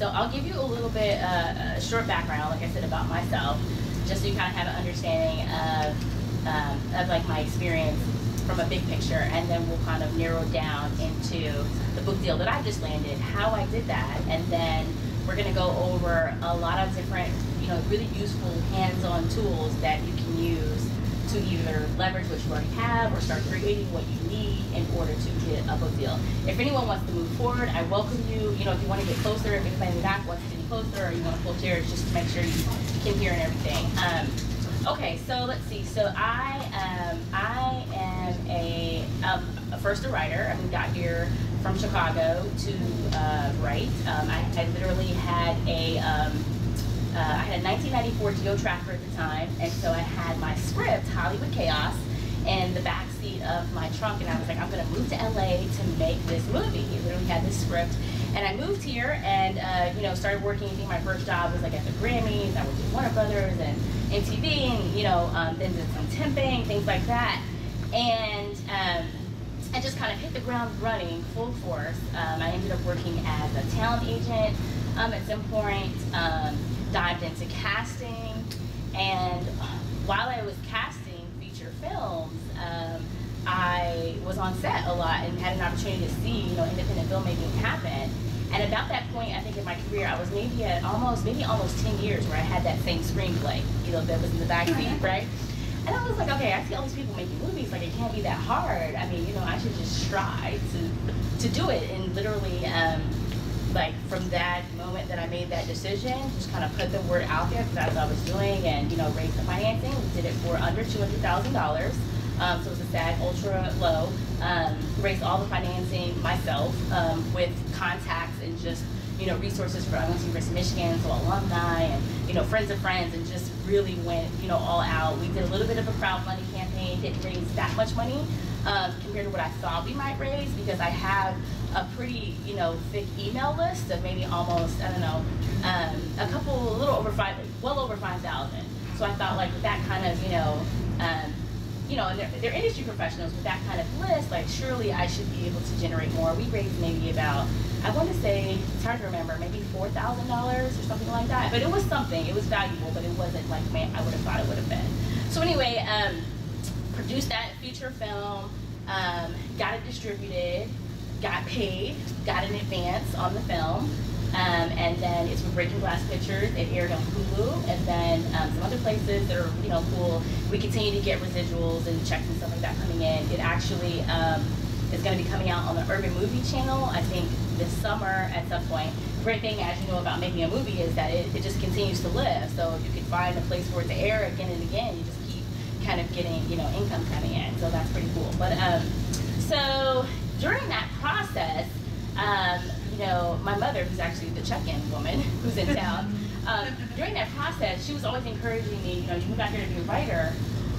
So I'll give you a little bit, a short background, like I said, about myself, just so you kind of have an understanding of like my experience from a big picture, and then we'll kind of narrow down into the book deal that I just landed, how I did that, and then we're going to go over a lot of different, really useful hands-on tools that you can use to either leverage what you already have or start creating what you need in order to get a book deal. If anyone wants to move forward, I welcome you. If you want to get closer, if anybody in the back wants to get closer, or you want to pull chairs just to make sure you can hear and everything. Okay, so let's see. So I am a first a writer. I got here from Chicago to write. I literally had I had a 1994 Geo Tracker at the time, and so I had my script, Hollywood Chaos, in the back seat of my trunk, and I was like, I'm going to move to LA to make this movie. I literally had this script, and I moved here and started working. I think my first job was like at the Grammys. I worked at Warner Brothers and MTV, and then did some temping, things like that, and I just kind of hit the ground running full force. I ended up working as a talent agent at some point. Dived into casting, and while I was casting feature films, I was on set a lot and had an opportunity to see independent filmmaking happen. And about that point, I think in my career, I was maybe at almost 10 years where I had that same screenplay, that was in the backseat, right? And I was like, okay, I see all these people making movies, like it can't be that hard. I mean, I should just try to do it. And literally, like from that moment that I made that decision, just kind of put the word out there because that's what I was doing, and raised the financing. We did it for under $200,000, so it was a SAG ultra low. Raised all the financing myself with contacts and just resources for University of Michigan, so alumni and friends of friends, and just really went all out. We did a little bit of a crowdfunding campaign, didn't raise that much money compared to what I thought we might raise, because I have a pretty thick email list of maybe almost, I don't know, a little over well over 5,000. So I thought, like, with that kind of and they're industry professionals, with that kind of list, like surely I should be able to generate more. We raised maybe about, I want to say, it's hard to remember, maybe $4,000 or something like that. But it was something, it was valuable, but it wasn't like, man, I would have thought it would have been. So anyway, produced that feature film, got it distributed, got paid, got an advance on the film, and then it's with Breaking Glass Pictures. It aired on Hulu, and then some other places that are cool. We continue to get residuals and checks and stuff like that coming in. It actually is going to be coming out on the Urban Movie Channel, I think this summer at some point. The great thing, as you know, about making a movie is that it just continues to live. So if you can find a place for it to air again and again, you just keep kind of getting income coming in. So that's pretty cool. But so during that process, my mother, who's actually the check-in woman who's in town, during that process, she was always encouraging me, you move out here to be a writer.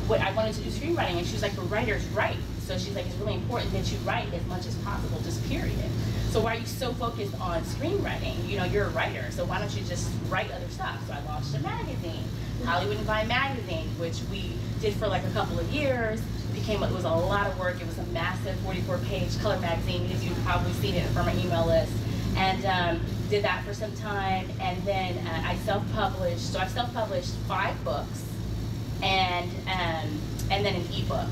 I wanted to do screenwriting, and she was like, for writers, write. So she's like, it's really important that you write as much as possible, just period. So why are you so focused on screenwriting? You're a writer, so why don't you just write other stuff? So I launched a magazine, Hollywood and Vine magazine, which we did for like a couple of years. It was a lot of work. It was a massive 44-page color magazine. You've probably seen it from my email list. And did that for some time, and then I self-published. So I self-published 5 books, and then an ebook.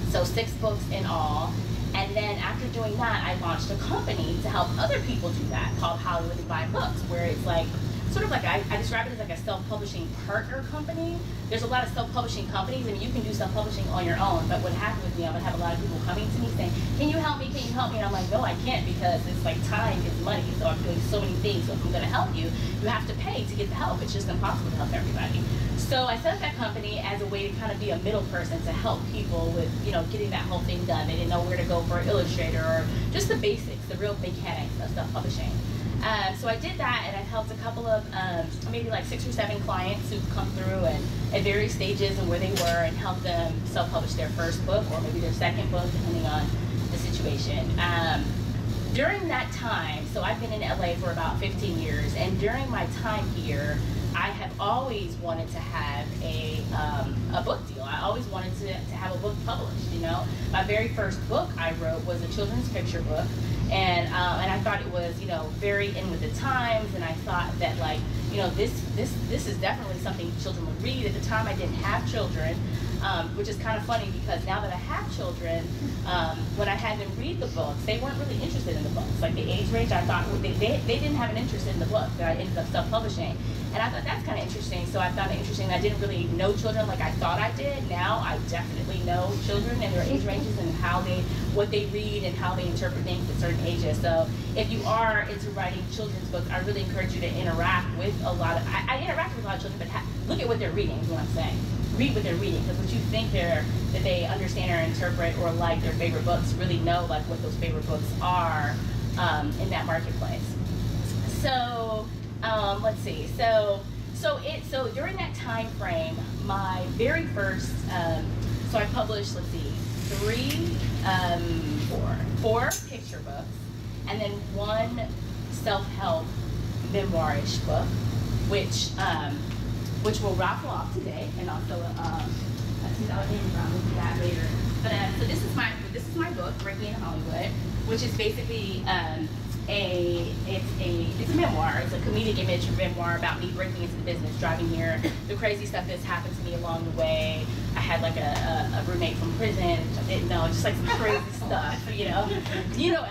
So 6 books in all. And then after doing that, I launched a company to help other people do that called Hollywood and Vine Books, where it's like sort of like I describe it as like a self-publishing partner company. There's a lot of self-publishing companies, and you can do self-publishing on your own. But what happened with me, I'm gonna have a lot of people coming to me saying, "Can you help me? Can you help me?" And I'm like, "No, I can't, because it's like time is money. So I'm doing so many things. So if I'm gonna help you, you have to pay to get the help. It's just impossible to help everybody." So I set up that company as a way to kind of be a middle person to help people with getting that whole thing done. They didn't know where to go for an illustrator, or just the basics, the real mechanics of self-publishing. So I did that, and I've helped a couple of maybe like 6 or 7 clients who've come through and at various stages and where they were, and helped them self-publish their first book or maybe their second book, depending on the situation. During that time, so I've been in LA for about 15 years, and during my time here, I have always wanted to have a book deal. I always wanted to have a book published, you know. My very first book I wrote was a children's picture book, and I thought it was, you know, very in with the times, and I thought that, like, you know, this is definitely something children would read. At the time, I didn't have children, which is kind of funny because now that I have children, when I had them read the books, they weren't really interested in the books. Like the age range, I thought they didn't have an interest in the book that I ended up self-publishing. And I thought that's kind of interesting, so I found it interesting. I didn't really know children like I thought I did. Now I definitely know children and their age ranges and what they read and how they interpret things at certain ages. So if you are into writing children's books, I really encourage you to interact with a lot of, I interact with a lot of children, but look at what they're reading is what I'm saying. Read what they're reading, because what you think that they understand or interpret or like their favorite books, really know like what those favorite books are in that marketplace. So let's see. So during that time frame, my very first, so I published, let's see, four picture books, and then one self-help memoir-ish book, which will raffle off today, and also $2 Amazon. We'll do that later. But so this is my book, Breaking into Hollywood, which is basically it's a memoir. It's a comedic image memoir about me breaking into the business, driving here, the crazy stuff that's happened to me along the way. I had like a roommate from prison, which I didn't know, just like some crazy stuff, you know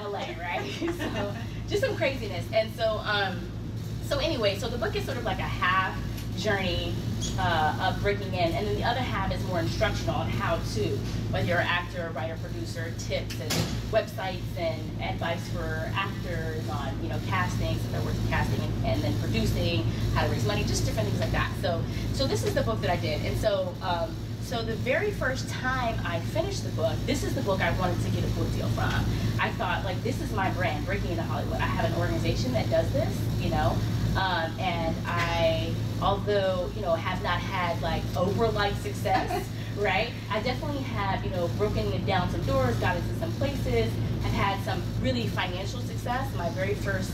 LA, right? So just some craziness. And so anyway, so the book is sort of like a half journey of breaking in, and then the other half is more instructional on how to, whether you're an actor, writer, producer, tips and websites and advice for actors on, you know, casting, so there was casting and then producing, how to raise money, just different things like that. So this is the book that I did, and so the very first time I finished the book, this is the book I wanted to get a book deal from. I thought, like, this is my brand, Breaking into Hollywood. I have an organization that does this, you know. And I, although, you know, have not had like Oprah-like success, right? I definitely have, you know, broken down some doors, got into some places, have had some really financial success. My very first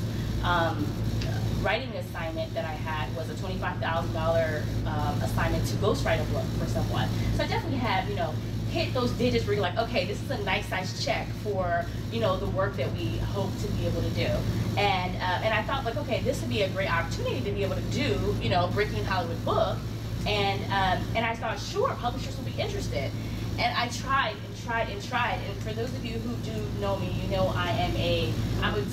writing assignment that I had was a $25,000 assignment to ghostwrite a book for someone. So I definitely have, you know, hit those digits where you're like, okay, this is a nice size check for, you know, the work that we hope to be able to do. And I thought, like, okay, this would be a great opportunity to be able to do, you know, Breaking Hollywood book. And I thought, sure, publishers will be interested. And I tried and tried and tried. And for those of you who do know me, you know I'm a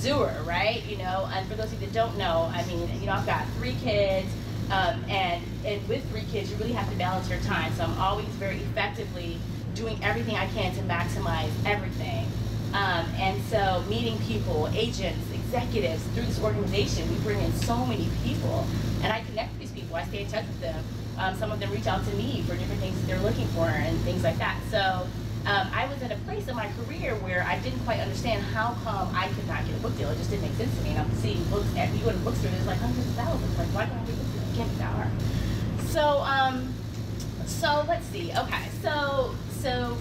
doer, right? You know, and for those of you that don't know, I mean, you know, I've got 3 kids. And with 3 kids, you really have to balance your time. So I'm always very effectively doing everything I can to maximize everything. And so meeting people, agents, executives, through this organization, we bring in so many people. And I connect with these people. I stay in touch with them. Some of them reach out to me for different things that they're looking for and things like that. So I was at a place in my career where I didn't quite understand how come I could not get a book deal. It just didn't make sense to me. And I'm seeing books, you go to bookstore, there's like hundreds of thousands. Like, why can't I get a book deal? I can't be that hard. So let's see. Okay, so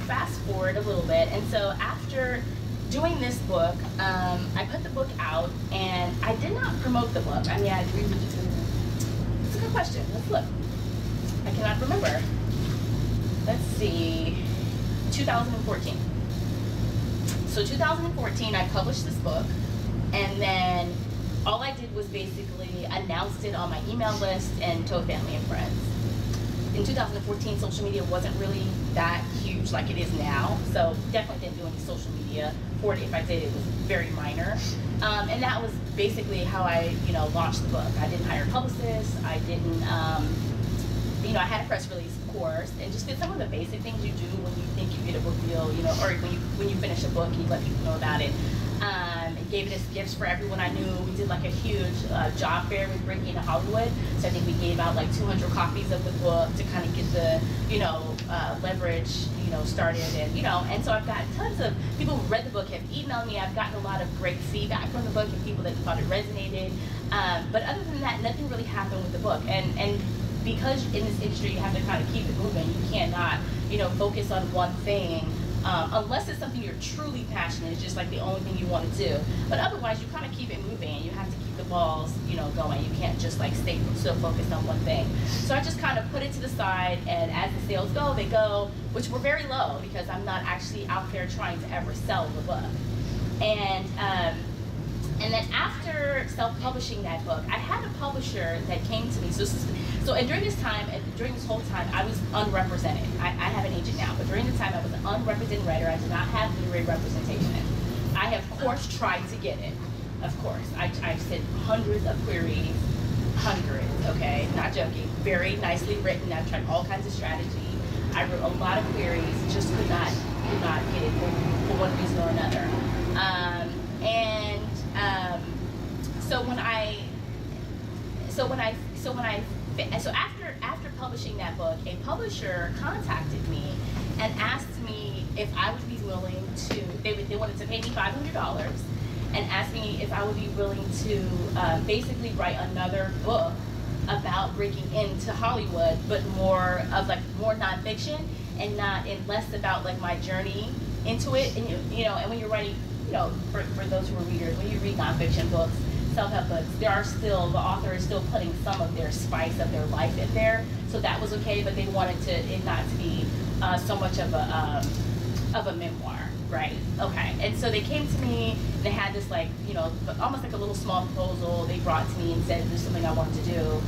fast forward a little bit. And so after doing this book, I put the book out, and I did not promote the book. I mean, I agree with you. It's a good question. Let's look. I cannot remember. Let's see. 2014. So 2014, I published this book, and then all I did was basically announced it on my email list and told family and friends. In 2014, social media wasn't really that huge like it is now, so definitely didn't do any social media for it. If I did, it was very minor. And that was basically how I, you know, launched the book. I didn't hire a publicist. I didn't, you know, I had a press release, of course, and just did some of the basic things you do when you think you get a book deal, you know, or when you finish a book, you let people know about it. And gave it as gifts for everyone I knew. We did like a huge job fair with Breaking into Hollywood. So I think we gave out like 200 copies of the book to kind of get the, you know, leverage, you know, started. And, you know, and so I've got tons of people who read the book, have emailed me. I've gotten a lot of great feedback from the book and people that thought it resonated. But other than that, nothing really happened with the book. And because in this industry you have to kind of keep it moving. You can't not, you know, focus on one thing unless it's something you're truly passionate, it's just like the only thing you want to do. But otherwise, you kind of keep it moving. You have to keep the balls, going. You can't just like stay so focused on one thing. So I just kind of put it to the side, and as the sales go, they go, which were very low because I'm not actually out there trying to ever sell the book. And then after self-publishing that book, I had a publisher that came to me. And during this time, during this whole time, I was unrepresented. I have an agent now, but during the time I was an unrepresented writer. I did not have literary representation. I have, of course, tried to get it. Of course, I've sent hundreds of queries, hundreds. Okay, not joking. Very nicely written. I've tried all kinds of strategy. I wrote a lot of queries, just could not get it for one reason or another. So after publishing that book, a publisher contacted me and asked me if I would be willing to. They wanted to pay me $500 and asked me if I would be willing to basically write another book about breaking into Hollywood, but more nonfiction and less about like my journey into it. And and when you're writing, for those who are readers, when you read nonfiction books, self-help books, the author is still putting some of their spice of their life in there. So that was okay, but they wanted it not to be so much of a memoir, right? Okay, and so they came to me, and they had this almost like a little small proposal they brought to me and said, there's something I wanted to do.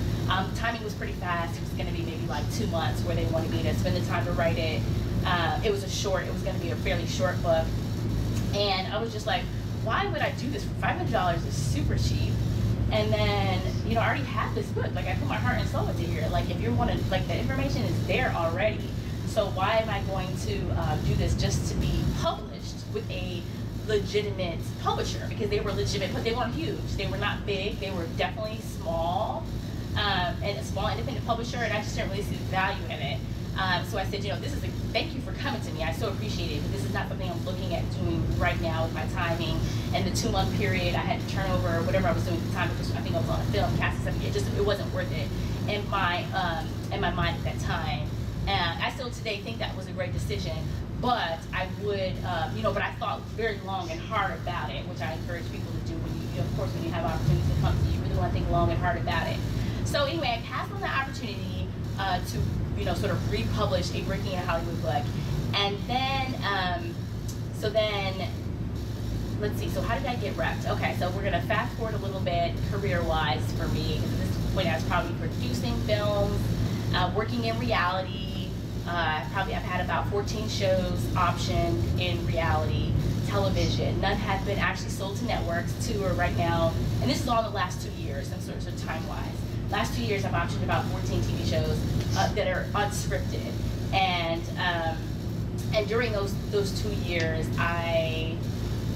Timing was pretty fast. It was gonna be maybe like 2 months where they wanted me to spend the time to write it. It was gonna be a fairly short book. And I was just like, why would I do this for $500? Is super cheap. And then, I already have this book. Like, I put my heart and soul into here. Like, if you want to, the information is there already. So why am I going to do this just to be published with a legitimate publisher? Because they were legitimate, but they weren't huge. They were not big. They were definitely small, and a small independent publisher. And I just didn't really see the value in it. So I said, thank you for coming to me. I so appreciate it, but this is not something I'm looking at doing right now with my timing. And the 2-month period, I had to turn over whatever I was doing at the time, because I think I was on a film, casting something. It wasn't worth it in my mind at that time. And I still today think that was a great decision, but I would, but I thought very long and hard about it, which I encourage people to do when you have opportunities to come to you, really want to think long and hard about it. So anyway, I passed on the opportunity to sort of republish a Breaking Into Hollywood book. And then, let's see, so how did I get repped? Okay, so we're gonna fast forward a little bit career-wise for me. At this point, I was probably producing films, working in reality. I've had about 14 shows optioned in reality television. None have been actually sold to networks. 2 are right now, and this is all in the last 2 years, and sort of time-wise. Last 2 years, I've optioned about 14 TV shows that are unscripted, and during those 2 years, I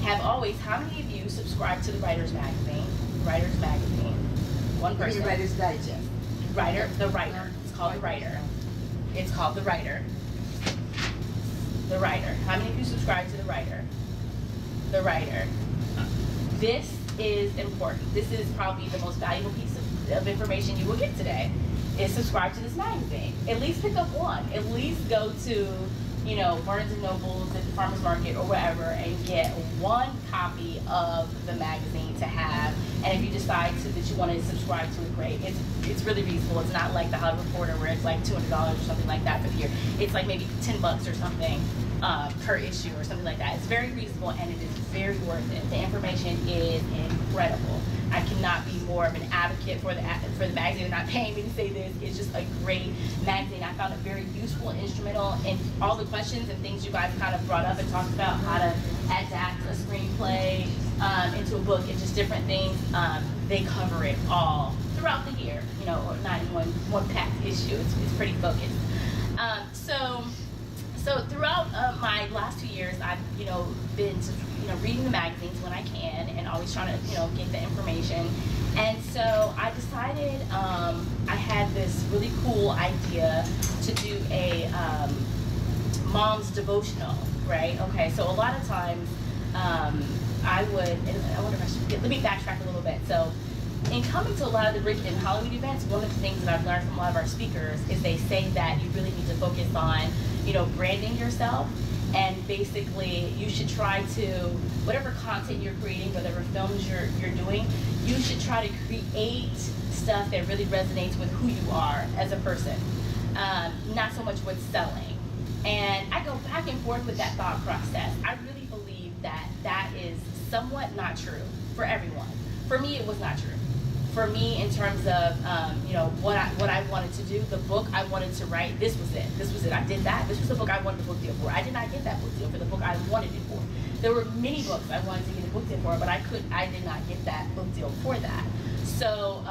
have always. How many of you subscribe to the Writers Magazine? Writers Magazine. One person. Writers Digest. The Writer. It's called The Writer. It's called The Writer. The Writer. How many of you subscribe to The Writer? The Writer. This is important. This is probably the most valuable piece of information you will get today, is subscribe to this magazine. At least pick up one. At least go to, Barnes and Nobles at the farmer's market or wherever and get one copy of the magazine to have. And if you decide that you want to subscribe to it, great. It's really reasonable. It's not like the Hollywood Reporter where it's like $200 or something like that for the year. It's like maybe $10 or something per issue or something like that. It's very reasonable, and it is very worth it. The information is incredible. I cannot be more of an advocate for the magazine. They're not paying me to say this. It's just a great magazine. I found it very useful and instrumental in all the questions and things you guys kind of brought up and talked about, how to adapt a screenplay into a book and just different things. They cover it all throughout the year, or not in one packed issue. It's pretty focused. So throughout my last 2 years, I've been reading the magazines when I can, and always trying to get the information. And so I decided I had this really cool idea to do a mom's devotional, right? Okay, so a lot of times I would, and I wonder if I should let me backtrack a little bit. So in coming to a lot of the Breaking Into Hollywood events, one of the things that I've learned from a lot of our speakers is they say that you really need to focus on branding yourself And basically, you should try to, whatever content you're creating, whatever films you're doing, you should try to create stuff that really resonates with who you are as a person, not so much what's selling. And I go back and forth with that thought process. I really believe that that is somewhat not true for everyone. For me, it was not true. For me, in terms of what I wanted to do, the book I wanted to write, this was it. This was it. I did that. This was the book I wanted the book deal for. I did not get that book deal for the book I wanted it for. There were many books I wanted to get a book deal for, but I did not get that book deal for that. So,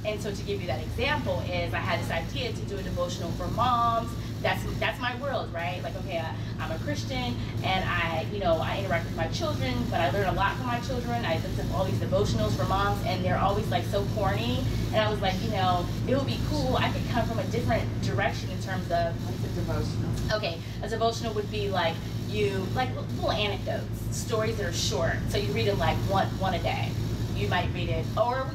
and so to give you that example is I had this idea to do a devotional for moms. That's my world, right? Like, okay, I'm a Christian, and I interact with my children, but I learn a lot from my children. I listen to all these devotionals for moms, and they're always like so corny. And I was like, it would be cool. I could come from a different direction in terms of what's a devotional? Okay, a devotional would be like little anecdotes, stories that are short. So you read them like one a day. You might read it or a week.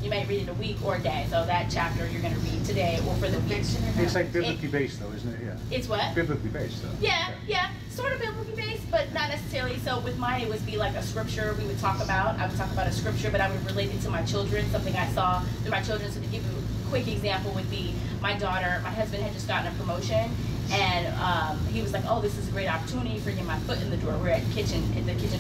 You might read it a week or a day. So that chapter you're going to read today or for the week. It's like biblically based though, isn't it? Yeah. It's what? Biblically based though. Yeah, yeah. Sort of biblically based, but not necessarily. So with mine, it would be like a scripture we would talk about. I would talk about a scripture, but I would relate it to my children, something I saw through my children. So to give you a quick example would be my husband had just gotten a promotion, and he was like, oh, this is a great opportunity for getting my foot in the door. We're at the kitchen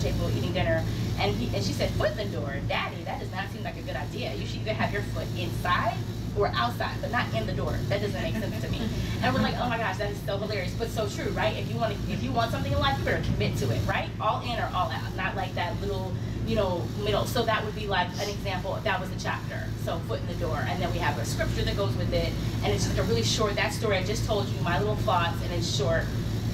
table eating dinner, and she said, foot in the door? Daddy, that does not seem like a good idea. You should either have your foot inside or outside, but not in the door. That doesn't make sense to me. And we're like, oh my gosh, that is so hilarious, but so true, right? If you want something in life, you better commit to it, right? All in or all out, not like that little, middle. So that would be like an example. That was the chapter. So foot in the door, and then we have a scripture that goes with it, and it's just like a really short. That story I just told you, my little thoughts, and it's short,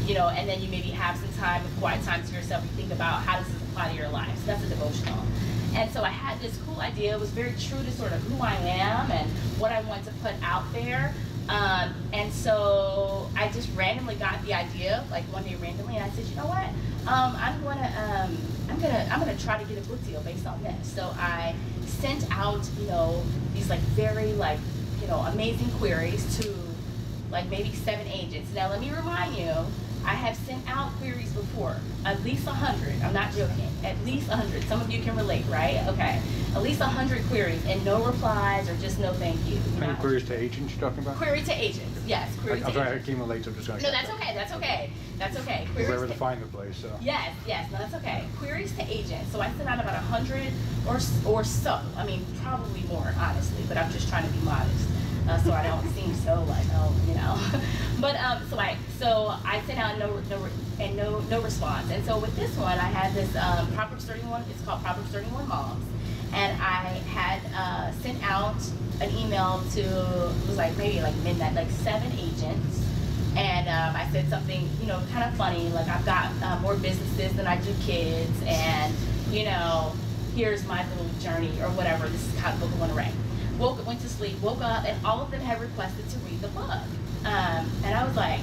and then you maybe have some time, quiet time to yourself. You think about how does this apply to your life. So that's a devotional. And so I had this cool idea. It was very true to sort of who I am and what I want to put out there. And so I just randomly got the idea, like one day randomly, and I said, you know what? I'm gonna try to get a book deal based on this. So I sent out, these like very amazing queries to like maybe 7 agents. Now let me remind you, I have sent out queries before, at least 100. I'm not joking. At least 100. Some of you can relate, right? Okay. At least 100 queries and no replies or just no thank you. How many queries to agents you're talking about? Query to agents, yes. Query I'm sorry, I came in late, so I'm just going to... No, that's okay, that's okay. That's okay. Queries wherever to find the place, so... Yes, no, that's okay. Queries to agents. So I sent out about 100 or so. I mean, probably more, honestly, but I'm just trying to be modest. So I don't seem so like, But so I sent out no response. And so with this one, I had this Proverbs 31. It's called Proverbs 31 Moms, and I had sent out an email to it was like maybe like midnight, like 7 agents, and I said something kind of funny like I've got more businesses than I do kids, and here's my little journey or whatever. This is how the book I want to write. Went to sleep, woke up, and all of them had requested to read the book. And I was like,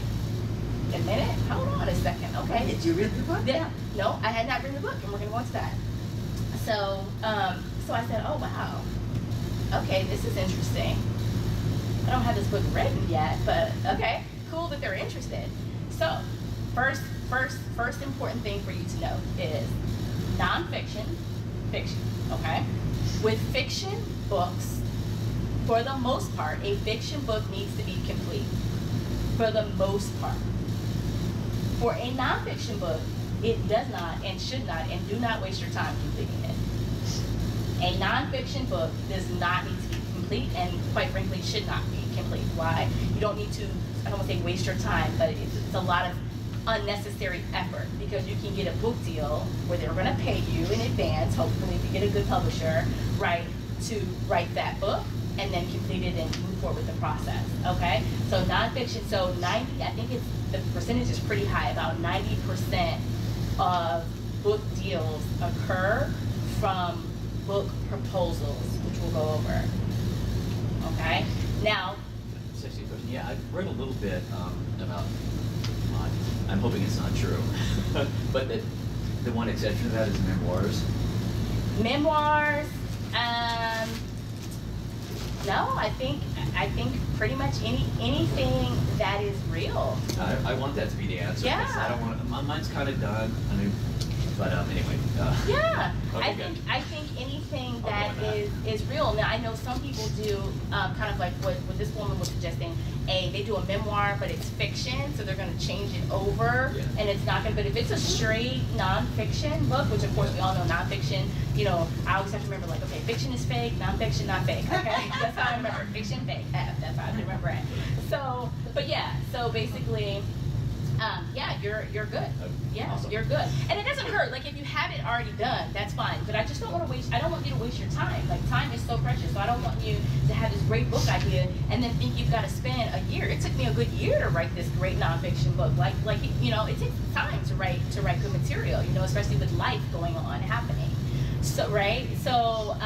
a minute? Hold on a second. Okay. Did you read the book? Yeah. No, I had not written the book, and we're going to go into that. So, so I said, oh, wow. Okay, this is interesting. I don't have this book written yet, but okay, cool that they're interested. So, first important thing for you to know is nonfiction, fiction, okay? With fiction books, for the most part, a fiction book needs to be complete. For the most part. For a nonfiction book, it does not and should not and do not waste your time completing it. A nonfiction book does not need to be complete and quite frankly should not be complete. Why? You don't need to, I don't want to say waste your time, but it's a lot of unnecessary effort because you can get a book deal where they're going to pay you in advance, hopefully if you get a good publisher, right, to write that book and then complete it and move forward with the process, okay? So nonfiction, so 90, I think the percentage is pretty high, about 90% of book deals occur from book proposals, which we'll go over, okay? Now, Sexy question. Yeah, I've read a little bit about, I'm hoping it's not true, but the one exception to that is memoirs. Memoirs, no, I think I think pretty much anything that is real. I want that to be the answer. Yeah. I don't want, mine's kind of done. I mean, but anyway. Yeah, Okay, I think anything I'll that go on is real. Now I know some people do kind of like what this woman was suggesting. They do a memoir, but it's fiction, so they're going to change it over, Yeah. and it's not going to. But if it's a straight nonfiction book, which of course we all know nonfiction, you know, I always have to remember like, okay, fiction is fake, nonfiction not fake. Okay, that's how I remember. Fiction fake. That's how I remember it. So, but yeah, so basically. Yeah, you're good. Yeah, Awesome. you're good. And it doesn't hurt. Like if you have it already done, that's fine. But I just don't want to waste. I don't want you to waste your time. Like time is so precious. So I don't want you to have this great book idea and then think you've got to spend a year. It took me a good year to write this great nonfiction book. Like you know, it takes time to write good material. You know, especially with life going on happening. So right. So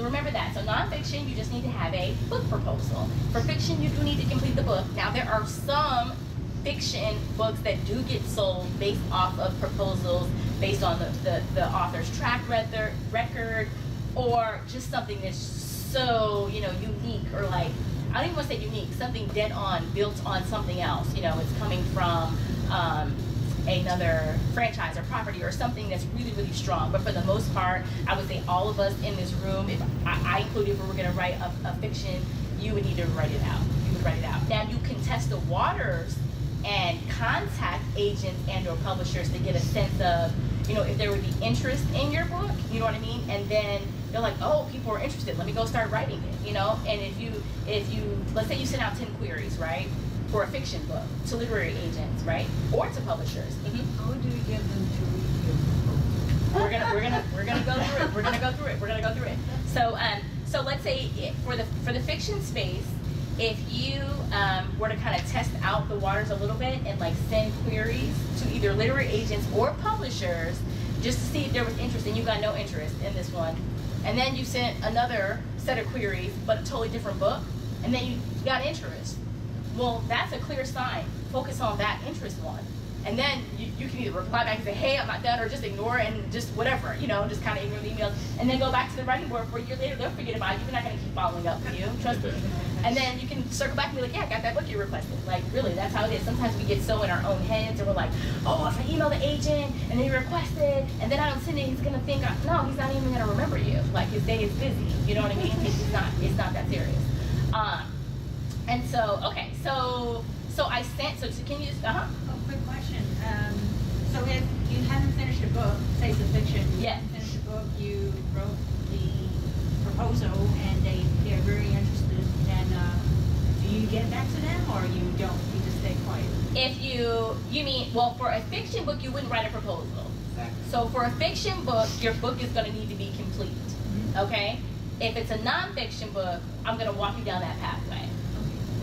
remember that. So nonfiction, you just need to have a book proposal. For fiction, you do need to complete the book. Now there are some fiction books that do get sold based off of proposals, based on the author's track record, or just something that's so, you know, unique, or like, I don't even want to say unique, something dead on, built on something else. You know, it's coming from another franchise or property or something that's really, really strong. But for the most part, I would say all of us in this room, if I included, if we were going to write a fiction, you would need to write it out. You would write it out. Now you can test the waters and contact agents and or publishers to get a sense of, you know, if there would be interest in your book, you know what I mean? And then they're like, oh, people are interested, let me go start writing it, you know? And if you let's say you send out 10 queries, right, for a fiction book to literary agents, right, or to publishers. How do you get them to read your proposal? We're gonna go through it. We're gonna go through it. So let's say for the fiction space, if you were to kind of test out the waters a little bit and like send queries to either literary agents or publishers just to see if there was interest, and you got no interest in this one, and then you sent another set of queries but a totally different book, and then you got interest, well, that's a clear sign. Focus on that interest one. And then you can either reply back and say, hey, I'm not done, or just ignore it and just whatever, you know, just kind of ignore the emails. And then go back to the writing board for a year later, they'll forget about it. You're not going to keep following up with you, trust me. And then you can circle back and be like, yeah, I got that book you requested. Like, really, that's how it is. Sometimes we get so in our own heads, and we're like, oh, if I email the agent, and then he requested, and then I don't send it, he's going to think, no, he's not even going to remember you. Like, his day is busy, you know what I mean? It's not that serious. And so, okay, so I sent, so can you just, Oh, quick question. So if you haven't finished a book, say it's a fiction, you Yes. haven't finished a book, you wrote the proposal and they're very interested, then do you get back to them or you don't? You just stay quiet? if you mean, well, for a fiction book, you wouldn't write a proposal. So for a fiction book, your book is going to need to be complete, okay? If it's a nonfiction book, I'm going to walk you down that pathway.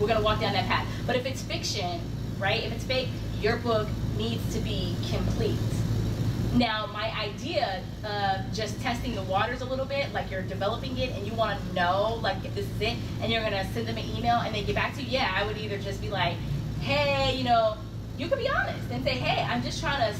We're going to walk down that path. But if it's fiction, right, if it's fake, your book needs to be complete. Now, my idea of just testing the waters a little bit, like you're developing it and you want to know, like, if this is it, and you're going to send them an email and they get back to you, yeah, I would either just be like, hey, you know, you could be honest and say, hey, I'm just trying to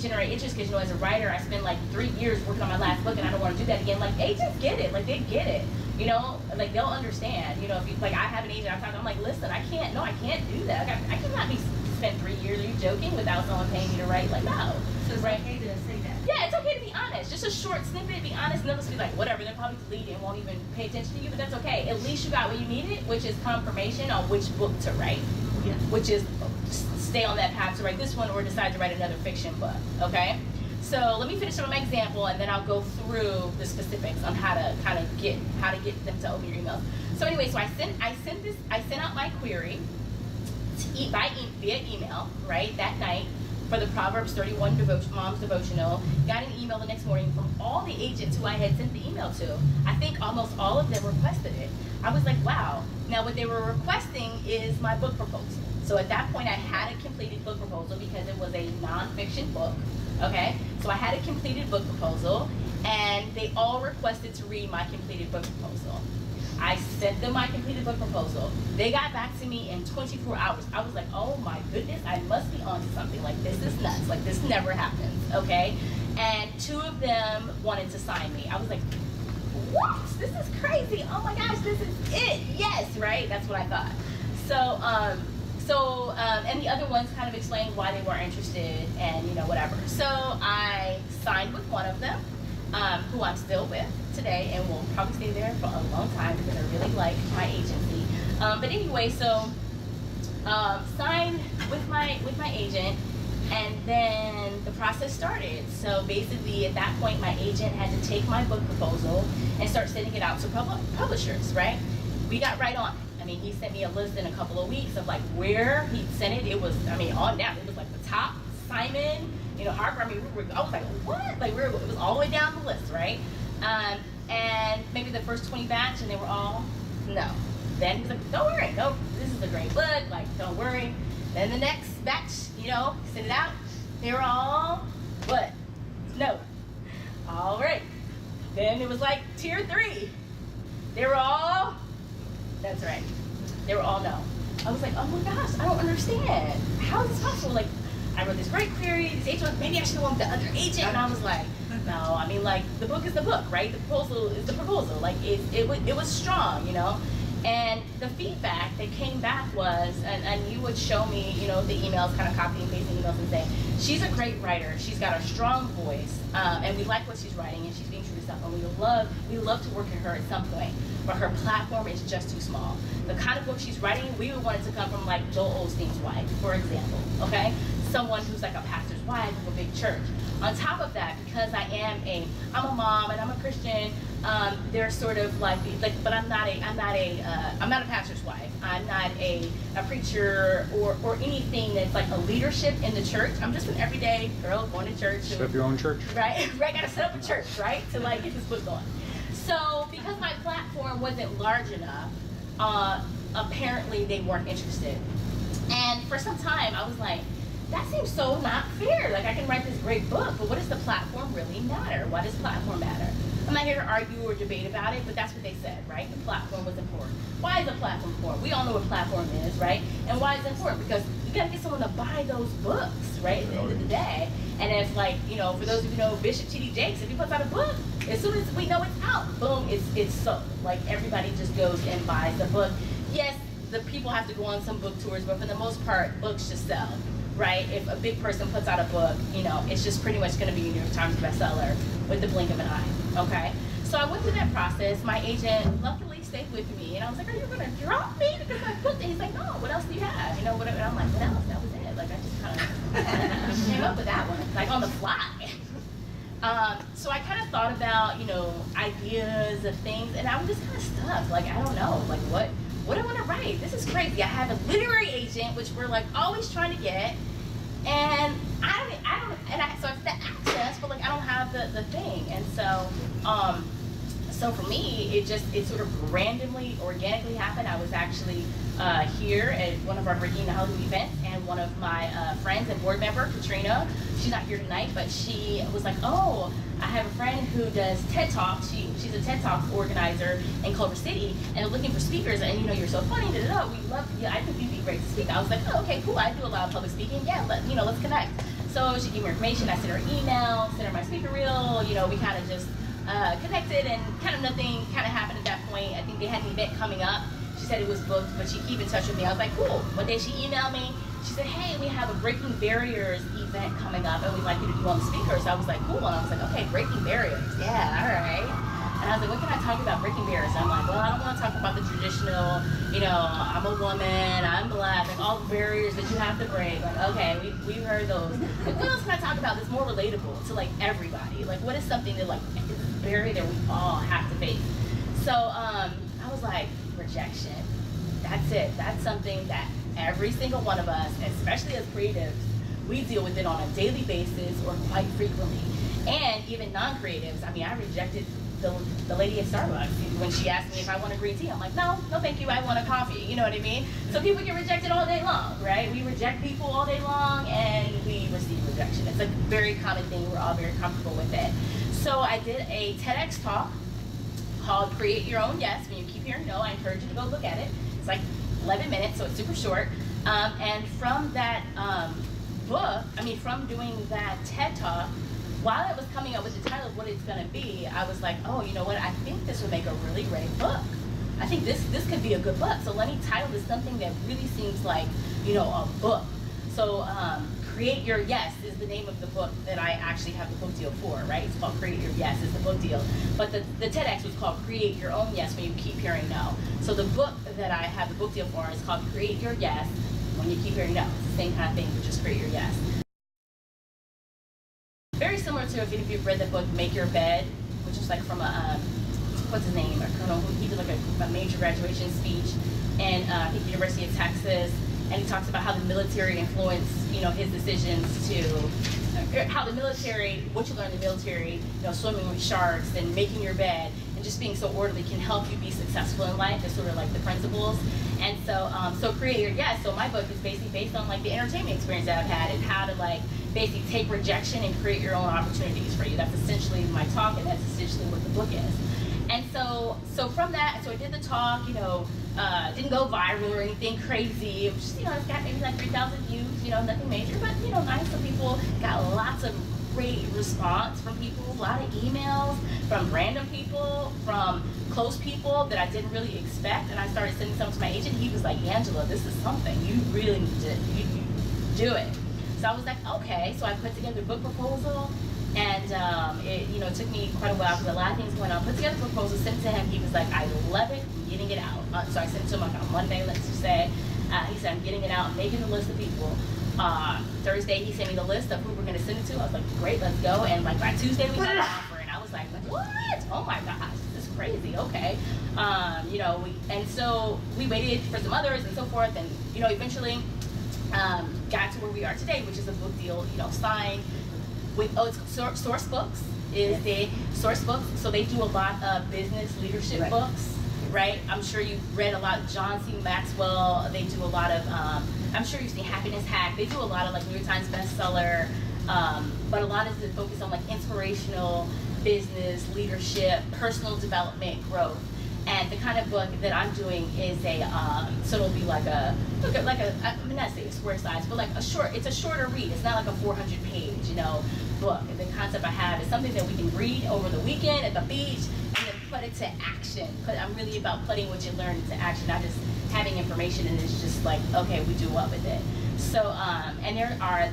generate interest because, you know, as a writer, I spent like 3 years working on my last book and I don't want to do that again. Like, agents get it. Like, they get it. You know, like, they'll understand. You know, if you, like, I have an agent, I'm like, listen, I can't do that. Like, I cannot spend 3 years, are you joking, without someone paying me to write? Like, no. So it's right? okay to say that? Yeah, it's okay to be honest. Just a short snippet, be honest, and they'll just be like, whatever, they'll probably delete it and won't even pay attention to you, but that's okay. At least you got what you needed, which is confirmation on which book to write. Yeah. Which is stay on that path to write this one or decide to write another fiction book, okay? So let me finish up my example and then I'll go through the specifics on how to get them to open your emails. So anyway, so I sent out my query via email, right, that night for the Proverbs 31 Mom's Devotional. Got an email the next morning from all the agents who I had sent the email to. I think almost all of them requested it. I was like, wow. Now what they were requesting is my book proposal. So at that point I had a completed book proposal because it was a nonfiction book, okay? So I had a completed book proposal and they all requested to read my completed book proposal. I sent them my completed book proposal. They got back to me in 24 hours. I was like, oh my goodness, I must be onto something. Like, this is nuts. Like, this never happens, okay? And 2 of them wanted to sign me. I was like, what? This is crazy. Oh my gosh, this is it. Yes, right? That's what I thought. And the other ones kind of explained why they weren't interested and, you know, whatever. So I signed with one of them, who I'm still with today and will probably stay there for a long time because I really like my agency. But anyway, so signed with my agent, and then the process started. So basically, at that point, my agent had to take my book proposal and start sending it out to publishers, right? We got right on it. I mean, he sent me a list in a couple of weeks of like where he'd sent it. It was, I mean, on down. It was like the top, Simon, you know, Harper. I mean, I was like, what? Like, it was all the way down the list, right? And maybe the first 20 batch, and they were all no. Then he's like, don't worry, no, this is a great book, like, don't worry. Then the next batch, you know, send it out. They were all, what? No. All right. Then it was like tier 3. They were all, that's right. They were all no. I was like, oh my gosh, I don't understand. How is this possible? Like, I wrote this great query, this agent, maybe I should have went with the other agent. And I was like, no, I mean, like, the book is the book, right? The proposal is the proposal. Like, it was strong, you know? And the feedback that came back was, and you would show me, you know, the emails, kind of copying and pasting emails and saying, she's a great writer, she's got a strong voice, and we like what she's writing, and she's being true to herself, and we love to work with her at some point, but her platform is just too small. The kind of book she's writing, we would want it to come from like Joel Osteen's wife, for example, okay? Someone who's like a pastor's wife of a big church. On top of that, because I'm a mom and I'm a Christian, they're sort of like, but I'm not a pastor's wife. I'm not a preacher or anything that's like a leadership in the church. I'm just an everyday girl going to church. Set up your own church. Right, right. Gotta set up a church, right, to like get this book going. So because my platform wasn't large enough, apparently they weren't interested. And for some time, I was like, that seems so not fair. Like, I can write this great book, but what does the platform really matter? Why does platform matter? I'm not here to argue or debate about it, but that's what they said, right? The platform was important. Why is a platform important? We all know what platform is, right? And why is it important? Because you gotta get someone to buy those books, right? At the end of the day. And it's like, you know, for those of you who know Bishop T.D. Jakes, if he puts out a book, as soon as we know it's out, boom, it's sold. Like, everybody just goes and buys the book. Yes, the people have to go on some book tours, but for the most part, books just sell. Right? If a big person puts out a book, you know, it's just pretty much going to be a New York Times bestseller with the blink of an eye. Okay? So I went through that process. My agent luckily stayed with me, and I was like, "Are you going to drop me because I booked it?" He's like, "No. What else do you have? You know, whatever." And I'm like, "What else?" That was it. Like, I just kind of came up with that one, like on the fly. So I kind of thought about, you know, ideas of things, and I was just kind of stuck. Like, I don't know, like what do I want to write? This is crazy. I have a literary agent, which we're like always trying to get, and so it's the access, but like I don't have the thing, and so for me, it sort of randomly, organically happened. I was actually here at one of our Breaking the Hallelujah events, and one of my friends and board member, Katrina, she's not here tonight, but she was like, oh, I have a friend who does TED Talks. She's a TED Talk organizer in Culver City, and looking for speakers, and you know, you're so funny, we love you, I think you'd be great to speak. I was like, oh, okay, cool, I do a lot of public speaking, yeah, let's connect. So she gave me her information, I sent her email, sent her my speaker reel, you know, we kind of just connected, and kind of nothing kind of happened at that point. I think they had an event coming up. She said it was booked, but she keep in touch with me. I was like, cool. One day she emailed me. She said, hey, we have a Breaking Barriers event coming up, and we'd like you to be one of the speakers. So I was like, cool. And I was like, okay, Breaking Barriers. Yeah, all right. And I was like, what can I talk about breaking barriers? And I'm like, well, I don't want to talk about the traditional, you know, I'm a woman, I'm black, like all the barriers that you have to break. Like, okay, we've heard those. Like, what else can I talk about that's more relatable to like everybody? Like, what is something that like is a barrier that we all have to face? So I was like, rejection. That's it. That's something that every single one of us, especially as creatives, we deal with it on a daily basis or quite frequently. And even non-creatives, I mean, I rejected the lady at Starbucks when she asked me if I want a green tea. I'm like, no thank you, I want a coffee. You know what I mean? So people get rejected all day long, right? We reject people all day long, and we receive rejection. It's a very common thing. We're all very comfortable with it. So I did a TEDx talk called Create Your Own Yes. When you keep hearing no, I encourage you to go look at it. It's like 11 minutes, so it's super short. And from that from doing that TED talk, while I was coming up with the title of what it's gonna be, I was like, oh, you know what? I think this would make a really great book. I think this could be a good book. So let me title this something that really seems like, you know, a book. So Create Your Yes is the name of the book that I actually have the book deal for, right? It's called Create Your Yes is the book deal. But the TEDx was called Create Your Own Yes When You Keep Hearing No. So the book that I have the book deal for is called Create Your Yes When You Keep Hearing No. It's the same kind of thing, but just Create Your Yes. Very similar to if you've read the book Make Your Bed, which is like from a, what's his name, a colonel who he did like a major graduation speech in I think University of Texas, and he talks about how the military influenced, you know, his decisions to, how the military, what you learn in the military, you know, swimming with sharks and making your bed and just being so orderly can help you be successful in life. It's sort of like the principles. And so, so Create Your Yes. So my book is basically based on like the entertainment experience that I've had and how to like basically take rejection and create your own opportunities for you. That's essentially my talk, and that's essentially what the book is. And so from that, so I did the talk, you know, didn't go viral or anything crazy. It was just, you know, it's got maybe like 3,000 views, you know, nothing major, but, you know, nice. So people got lots of great response from people, a lot of emails from random people, from close people that I didn't really expect. And I started sending some to my agent. He was like, Angela, this is something. You really need to do it. So I was like, okay. So I put together a book proposal. And it, you know, took me quite a while because a lot of things going on. Put together a proposal, sent it to him. He was like, I love it, I'm getting it out. So I sent it to him like on Monday, let's just say. He said, I'm getting it out, I'm making a list of people. Thursday, he sent me the list of who we're going to send it to. I was like, great, let's go. And like by Tuesday, we got an offer. And I was like, what? Oh my gosh, this is crazy. Okay. You know, and so we waited for some others and so forth. And, you know, eventually got to where we are today, which is a book deal, you know, signed. With it's Source Books is the Source Books, so they do a lot of business leadership books, right? I'm sure you've read a lot of John C. Maxwell. They do a lot of I'm sure you've seen Happiness Hack. They do a lot of like New York Times bestseller, but a lot of it focused on like inspirational business leadership, personal development, growth. And the kind of book that I'm doing is a, so it'll be like I mean, not say a square size, but like it's a shorter read. It's not like a 400-page, you know, book. And the concept I have is something that we can read over the weekend at the beach and then put it to action. I'm really about putting what you learn into action, not just having information and it's just like, okay, we do what with it. So, and there are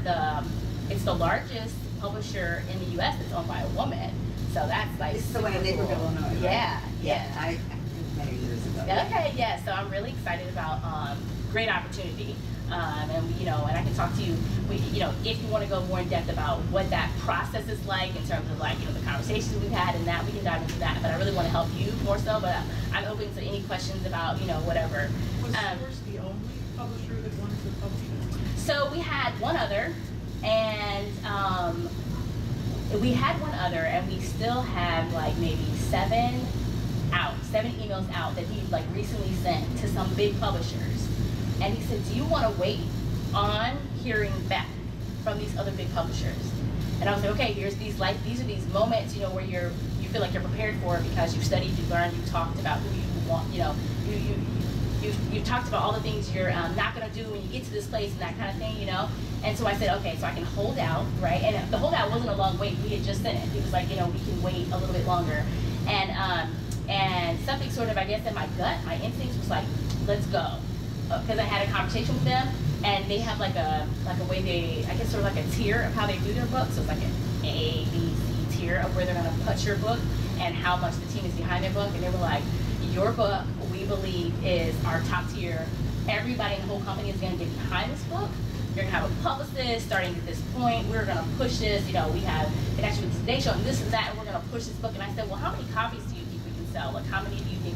it's the largest publisher in the U.S. that's owned by a woman. So that's like It's the one in Naperville, cool. Illinois, right? Yeah. I many years ago. Okay, yeah. So I'm really excited about great opportunity, and you know, and I can talk to you. You know, if you want to go more in depth about what that process is like in terms of like you know the conversations we've had and that we can dive into that. But I really want to help you more so. But I'm open to any questions about you know whatever. Was Source the only publisher that wanted to publish it? So we had one other, and we still have like maybe 7 emails out that he like recently sent to some big publishers. And he said, do you want to wait on hearing back from these other big publishers? And I was like, okay, these are these moments, you know, where you feel like you're prepared for it because you've studied, you've learned, you've talked about who you want, you know, you've talked about all the things you're not going to do when you get to this place and that kind of thing, you know. And so I said, okay, so I can hold out, right? And the holdout wasn't a long wait. We had just sent it. He was like, you know, we can wait a little bit longer. And something sort of, I guess, in my gut, my instincts was like, let's go. Because I had a conversation with them, and they have like a way I guess sort of like a tier of how they do their books. So it's like an A, B, C tier of where they're going to put your book and how much the team is behind their book. And they were like, your book, we believe, is our top tier. Everybody in the whole company is going to get behind this book. You're going to have a publicist starting at this point. We're going to push this. You know, we have an actual Today Show and this and that, and we're going to push this book. And I said, well, how many copies do you think we can sell? Like, how many do you think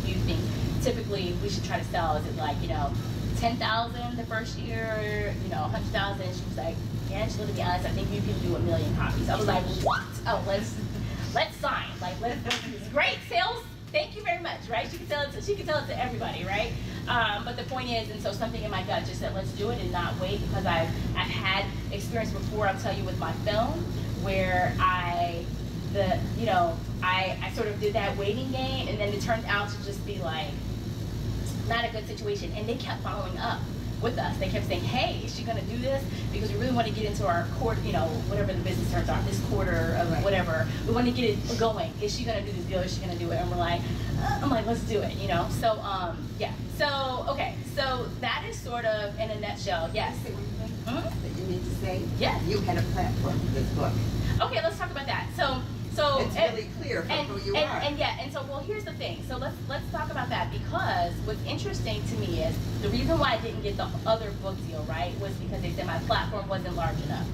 you think typically we should try to sell? Is it like, you know, 10,000 the first year, you know, 100,000? She was like, Angela, to be honest, I think you can do 1 million copies. I was like, what? Oh, let's sign. Like, it's great sales. Thank you very much, right? She can tell it to everybody, right? But the point is, and so something in my gut just said, let's do it and not wait, because I've had experience before, I'll tell you, with my film, where I sort of did that waiting game, and then it turned out to just be like, not a good situation. And they kept following up with us. They kept saying, hey, is she going to do this? Because we really want to get into our quarter, you know, whatever the business terms are, this quarter of Right. whatever. We want to get it going. Is she going to do this deal? Is she going to do it? And we're like, I'm like, let's do it, you know? So, yeah. So, okay. So that is sort of in a nutshell. Yes. Say one thing Mhm. that you need to say? Yes. You had a platform for this book. Okay, let's talk about that. So It's really clear from who you are. And yeah, and so well, here's the thing. So let's talk about that, because what's interesting to me is the reason why I didn't get the other book deal, right, was because they said my platform wasn't large enough.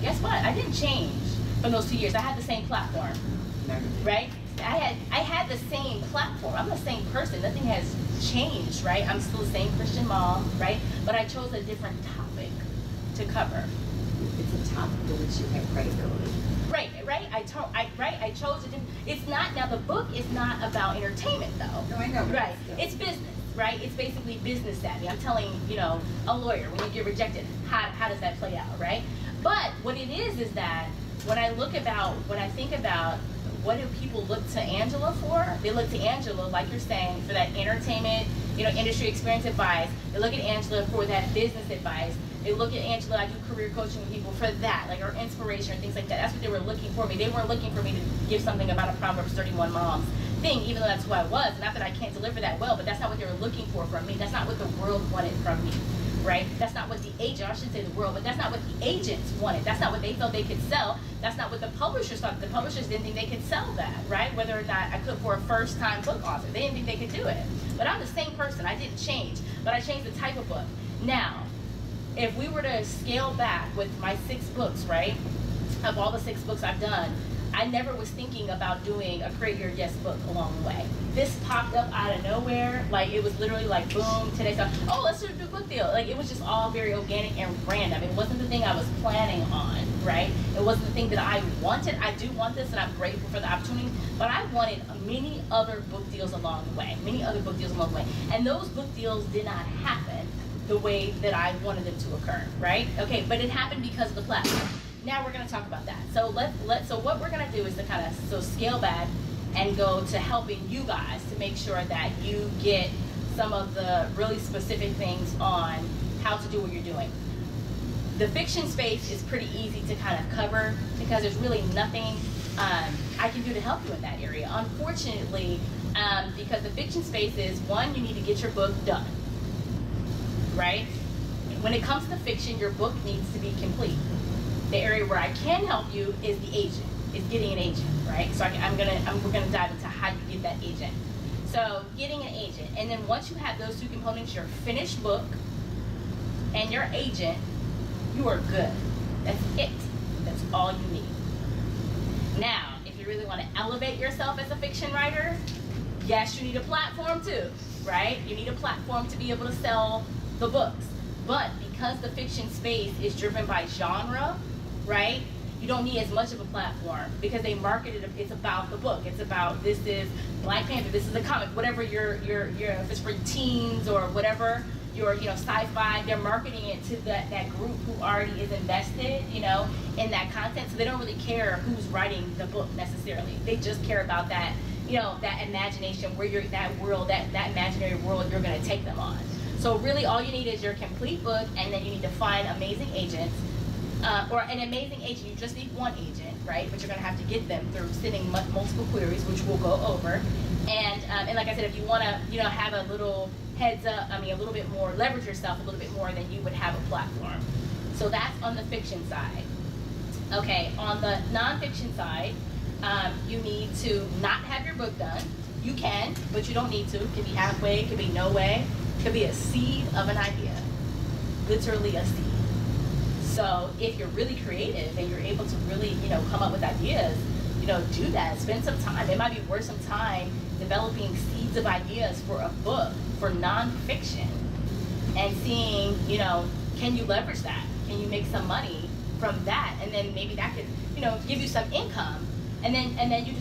Guess what? I didn't change from those 2 years. I had the same platform, right? I had the same platform. I'm the same person. Nothing has changed, right? I'm still the same Christian mom, right? But I chose a different topic to cover. It's a topic to which you have credibility. Right. I chose it. It's not, now the book is not about entertainment though. No, I know. but Right. still. It's business, right? It's basically business savvy. I'm telling, you know, a lawyer, when you get rejected, how does that play out, right? But what it is that when I think about what do people look to Angela for? They look to Angela, like you're saying, for that entertainment, you know, industry experience advice. They look at Angela for that business advice. They look at Angela, I do career coaching with people for that, like our inspiration and things like that. That's what they were looking for me. They weren't looking for me to give something about a Proverbs 31 moms thing, even though that's who I was. Not that I can't deliver that well, but that's not what they were looking for from me. That's not what the world wanted from me, right? That's not what the agent, I should say the world, but that's not what the agents wanted. That's not what they felt they could sell. That's not what the publishers thought. The publishers didn't think they could sell that, right? Whether or not I could for a first-time book author. They didn't think they could do it. But I'm the same person. I didn't change, but I changed the type of book. Now, if we were to scale back with my 6 books, right, of all the 6 books I've done, I never was thinking about doing a Create Your Yes book along the way. This popped up out of nowhere. Like, it was literally like, boom, today, so, oh, let's do a book deal. Like, it was just all very organic and random. It wasn't the thing I was planning on, right? It wasn't the thing that I wanted. I do want this, and I'm grateful for the opportunity, but I wanted many other book deals along the way, And those book deals did not happen the way that I wanted them to occur, right? Okay, but it happened because of the platform. Now we're going to talk about that. So so what we're going to do is to kind of scale back and go to helping you guys to make sure that you get some of the really specific things on how to do what you're doing. The fiction space is pretty easy to kind of cover because there's really nothing I can do to help you in that area. Unfortunately, because the fiction space is, one, you need to get your book done. Right? When it comes to fiction, your book needs to be complete. The area where I can help you is the agent, is getting an agent, right? So we're gonna dive into how you get that agent. So getting an agent, and then once you have those 2 components, your finished book and your agent, you are good. That's it. That's all you need. Now, if you really want to elevate yourself as a fiction writer, yes, you need a platform too, right? You need a platform to be able to sell the books. But because the fiction space is driven by genre, right, you don't need as much of a platform because they market it, it's about the book. It's about, this is Black Panther, this is a comic, whatever your if it's for teens or whatever, your, you know, sci-fi, they're marketing it to that group who already is invested, you know, in that content. So they don't really care who's writing the book necessarily. They just care about that, you know, that imagination, where you're, that world, that imaginary world you're gonna take them on. So really all you need is your complete book, and then you need to find amazing agents, or an amazing agent. You just need one agent, right? But you're gonna have to get them through sending multiple queries, which we'll go over. And like I said, if you wanna, you know, have a little heads up, a little bit more, leverage yourself a little bit more, then you would have a platform. So that's on the fiction side. Okay, on the nonfiction side, you need to not have your book done. You can, but you don't need to. It could be halfway, it could be no way. It could be a seed of an idea, literally a seed. So if you're really creative and you're able to really, you know, come up with ideas, you know, do that. Spend some time. It might be worth some time developing seeds of ideas for a book, for nonfiction, and seeing, you know, can you leverage that? Can you make some money from that? And then maybe that could, you know, give you some income. And then you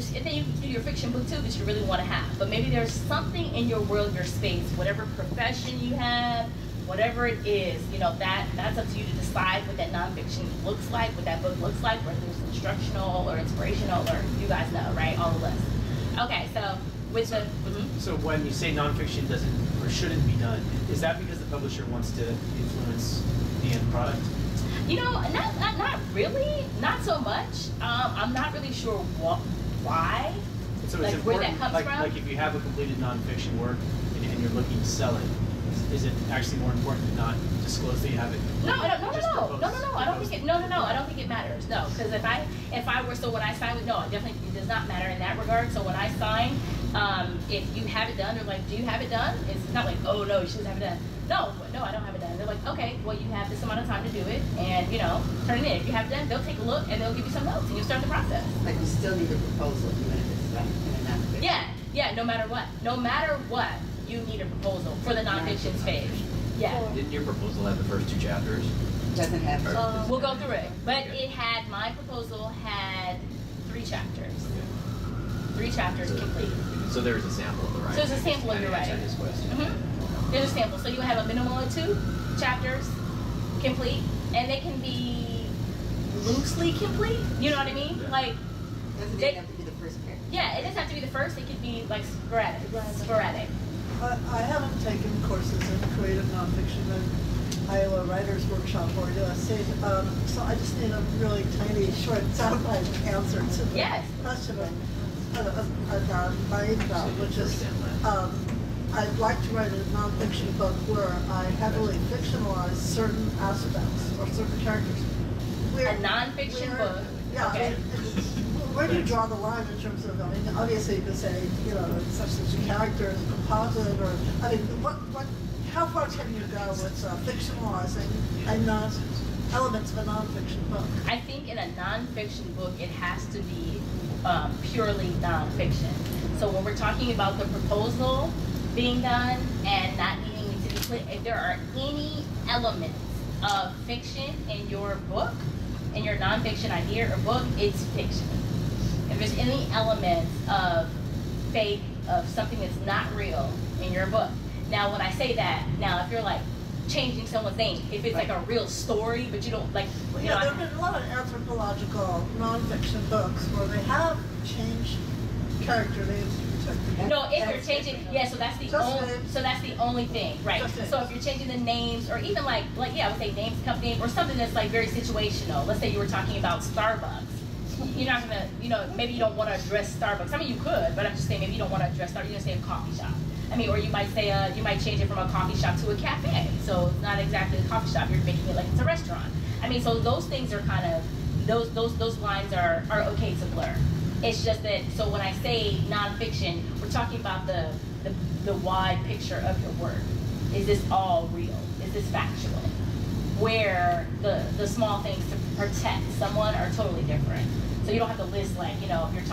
do your fiction book too that you really want to have. But maybe there's something in your world, your space, whatever profession you have, whatever it is, you know, that's up to you to decide what that nonfiction looks like, what that book looks like, whether it's instructional or inspirational, or you guys know, right? All the list. Okay, so with the, So when you say nonfiction doesn't or shouldn't be done, is that because the publisher wants to influence the end product? you know, not really, not so much. I'm not really sure why. So Like, it's where important, that comes like, from? like if you have a completed nonfiction work and you're looking to sell it, is it actually more important to not disclose that you have it? No, Just I don't propose- think it. No, I don't think it matters. No, because if I were, so when I sign with, no, it definitely does not matter in that regard. So when I sign, if you have it done, they're like, do you have it done? It's not like, oh no, you should have it done. No, I don't have it done. They're like, okay, well you have this amount of time to do it, and turn it in. If you have it done, they'll take a look and they'll give you some notes, and you start the process. But you still need a proposal even if it's done in a nonfiction. Yeah, no matter what, you need a proposal for the nonfiction phase. Yeah. Didn't your proposal have the first 2 chapters? Doesn't have. We'll go through it, but Okay. my proposal had 3 chapters. 3 chapters So- complete. So there's a sample of the writing. So it's a sample of your Answer writing. his question. There's a sample, so you have a minimum of 2 chapters complete, and they can be loosely complete. You know what I mean? Yeah. Like, Doesn't they- even have to be the first paragraph. yeah, it doesn't have to be the first. It could be like sporadic. I haven't taken courses in creative nonfiction in Iowa Writers Workshop or USC, so I just need a really tiny, short, soundbite answer to the Yes. question of mine about, which is, I'd like to write a nonfiction book where I heavily fictionalize certain aspects or certain characters. A nonfiction book. Yeah, Okay. where do you draw the line in terms of, I mean, obviously you could say, such a character is a composite, or, I mean, how far can you go with fictionalizing elements of a nonfiction book? I think in a nonfiction book, it has to be purely nonfiction. So when we're talking about the proposal being done and not needing to be clear, if there are any elements of fiction in your book, in your nonfiction idea or book, it's fiction. If there's any elements of fake, of something that's not real in your book. Now, when I say that, now if you're like changing someone's name, if it's like a real story, but you don't like, Well, you yeah, know, there have been a lot of anthropological nonfiction books where they have changed character names to protect the no, if you're changing, yeah, so that's the only thing, right? Just names. So if you're changing the names, or even like yeah, I would say names, company name, or something that's like very situational. Let's say you were talking about Starbucks. You're not gonna, maybe you don't want to address Starbucks. I mean, you could, but I'm just saying maybe you don't want to address Starbucks. You're gonna say a coffee shop. I mean, or you might say you might change it from a coffee shop to a cafe. So it's not exactly a coffee shop. You're making it like it's a restaurant. I mean, so those things are kind of those lines are okay to blur. It's just that, so when I say nonfiction, we're talking about the wide picture of your work. Is this all real? Is this factual? Where the small things to protect someone are totally different. So you don't have to list like, if I'm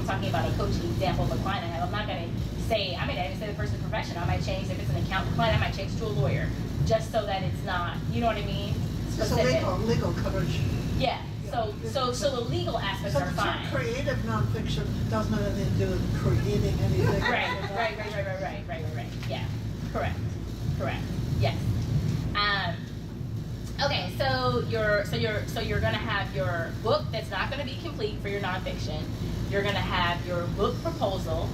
talking about a coaching example of a client I have, I'm not gonna say, I may not even say the person's profession. I might change, if it's an accountant client, I might change to a lawyer, just so that it's not, you know what I mean? Just a legal coverage. Yeah, so the legal aspects So are the fine. term creative nonfiction doesn't have anything to do with creating anything. Right. Yeah, correct. Yes. Okay, so you're gonna have your book that's not gonna be complete for your nonfiction. You're gonna have your book proposal,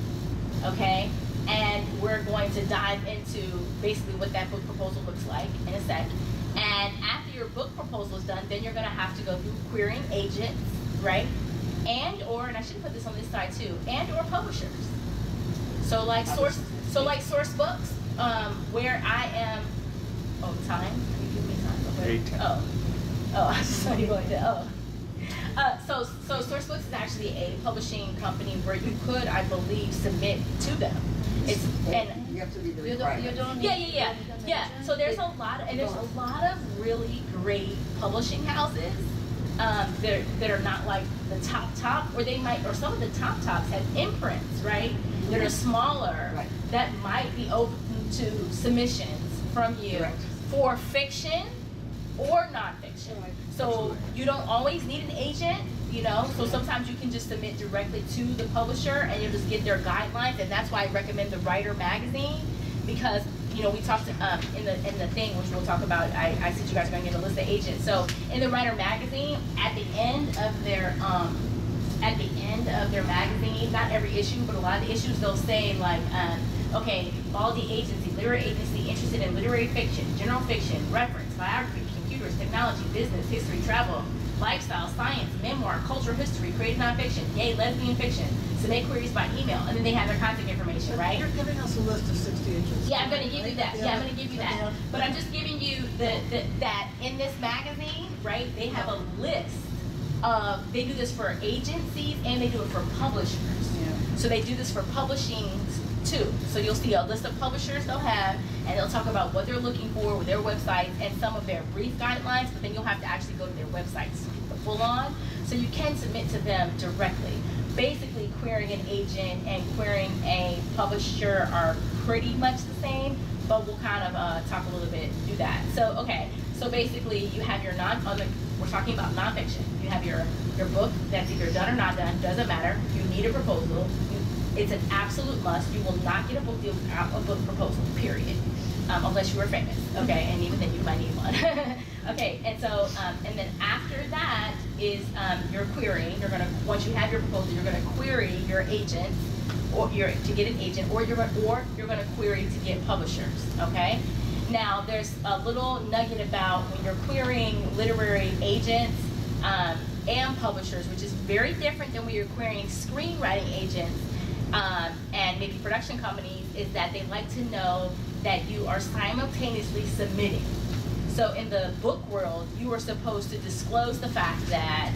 okay? And we're going to dive into basically what that book proposal looks like in a sec. And after your book proposal is done, then you're gonna have to go through querying agents, right? And I should put this on this side too, and or publishers. So like source books, where I am, time? Can you give me time? Okay. 8:10. I just saw you going to, so Sourcebooks is actually a publishing company where you could, I believe, submit to them. You have to read the requirements. Yeah. So there's a lot of really great publishing houses that are not like the top, or some of the tops have imprints, right? That are smaller, Right. that might be open to submissions from you Correct. for fiction or nonfiction. So you don't always need an agent, so sometimes you can just submit directly to the publisher and you'll just get their guidelines, and that's why I recommend the Writer magazine, because we talked in the thing, which we'll talk about. I said you guys are going to get a list of agents. So in the Writer magazine, at the end of their magazine, not every issue, but a lot of the issues they'll say like, okay, all the agency, literary agency interested in literary fiction, general fiction, reference, biography, computers, technology, business, history, travel, lifestyle, science, memoir, cultural history, creative nonfiction, gay, lesbian fiction. Submit queries by email, and then they have their contact information, right? You're giving us a list of 60 agencies. Yeah, I'm going to give you right? that. Yeah, I'm going to give you that. But I'm just giving you that in this magazine, right? They have a list of, they do this for agencies and they do it for publishers. Yeah. So they do this for publishing too. So you'll see a list of publishers they'll have, and they'll talk about what they're looking for with their websites and some of their brief guidelines, but then you'll have to actually go to their websites full on. So you can submit to them directly. Basically, querying an agent and querying a publisher are pretty much the same, but we'll kind of talk a little bit through that. So, okay, so basically you have your we're talking about nonfiction. You have your book that's either done or not done, doesn't matter. You need a proposal. It's an absolute must. You will not get a book deal without a book proposal, period. Unless you are famous, okay? And even then you might need one. Okay, and so, and then after that is your querying. You're gonna, once you have your proposal, you're gonna query your agent, or to get an agent, or you're gonna query to get publishers, okay? Now, there's a little nugget about when you're querying literary agents and publishers, which is very different than when you're querying screenwriting agents and maybe production companies, is that they like to know that you are simultaneously submitting. So in the book world, you are supposed to disclose the fact that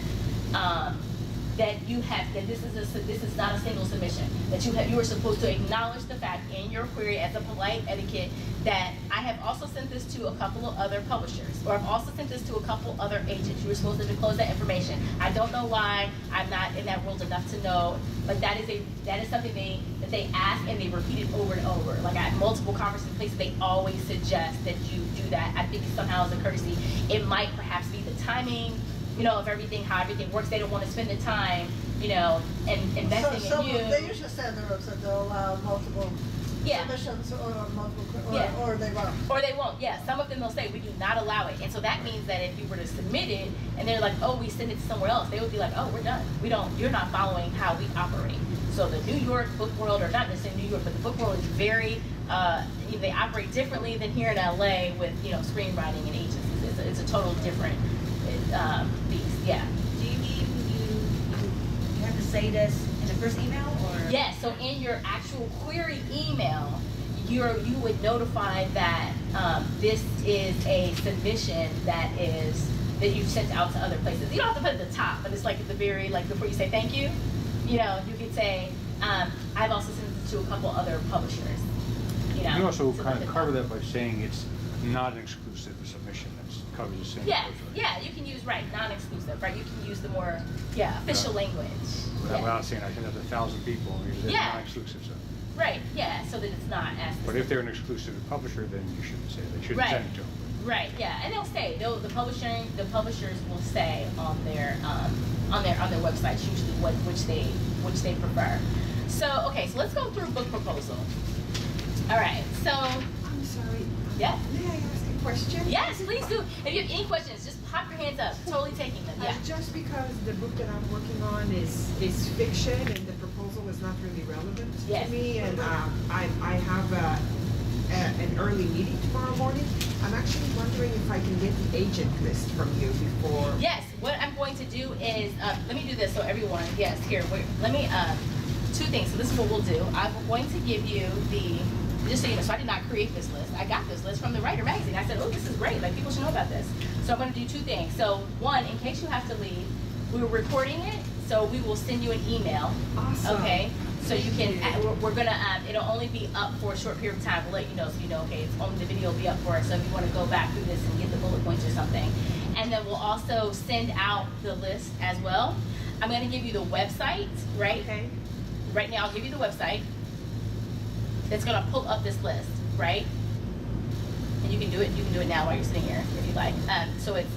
that you have, that this is not a single submission. That you are supposed to acknowledge the fact in your query as a polite etiquette that I have also sent this to a couple of other publishers, or I've also sent this to a couple other agents. You were supposed to disclose that information. I don't know why. I'm not in that world enough to know, but that is something that they ask and they repeat it over and over. Like at multiple conferences places, they always suggest that you do that. I think somehow as a courtesy, it might perhaps be the timing, you know, of everything, how everything works. They don't want to spend the time, you know, and investing in you. They usually say on their website they'll allow multiple submissions or multiple, or they won't. Or they won't, yeah. Some of them they'll say, we do not allow it. And so that means that if you were to submit it and they're like, oh, we send it to somewhere else, they would be like, oh, we're done. You're not following how we operate. So the New York book world, or not necessarily New York, but the book world is very, they operate differently than here in LA with, you know, screenwriting and agencies. It's a total different beast, yeah. Do you mean you have to say this in the first email, or? Yes, so in your actual query email, you would notify that this is a submission that you've sent out to other places. You don't have to put it at the top, but it's like at the very, like before you say thank you, you know, you could say, I've also sent this to a couple other publishers, you know. You can also so kind of cover that by saying it's not an exclusive submission. That covers the same. Yeah, yeah, you can use, right, non-exclusive, right? You can use the more, official language. Without saying I can have 1,000 people, it's Yeah. non-exclusive. So. Right, yeah, so that it's not as. But if they're an exclusive publisher, then you shouldn't say they shouldn't Right. send it to them. Right, yeah, and they'll say the publishers will say on their websites usually which they prefer. So okay, so let's go through book proposal. All right, so I'm sorry. yeah. May I ask a question? Yes, please do. If you have any questions, just pop your hands up. Totally taking them. Yeah. Just because the book that I'm working on is fiction and the proposal is not really relevant Yes. to me, and I have an early meeting tomorrow morning. I'm actually wondering if I can get the agent list from you before. Yes. What I'm going to do is let me do this so everyone. Yes. Here. Let me. Two things. So this is what we'll do. I'm going to give you the. Just so you know, so I did not create this list. I got this list from the Writer magazine. I said, oh, this is great. Like, people should know about this. So I'm going to do two things. So one, in case you have to leave, we're recording it, so we will send you an email. Awesome. Okay? So you can, we're going to, it'll only be up for a short period of time. We'll let you know so you know, okay, it's only the video will be up for it. So if you want to go back through this and get the bullet points or something. And then we'll also send out the list as well. I'm going to give you the website, right? Okay. Right now, I'll give you the website. That's gonna pull up this list, right? And you can do it now while you're sitting here if you like. So it's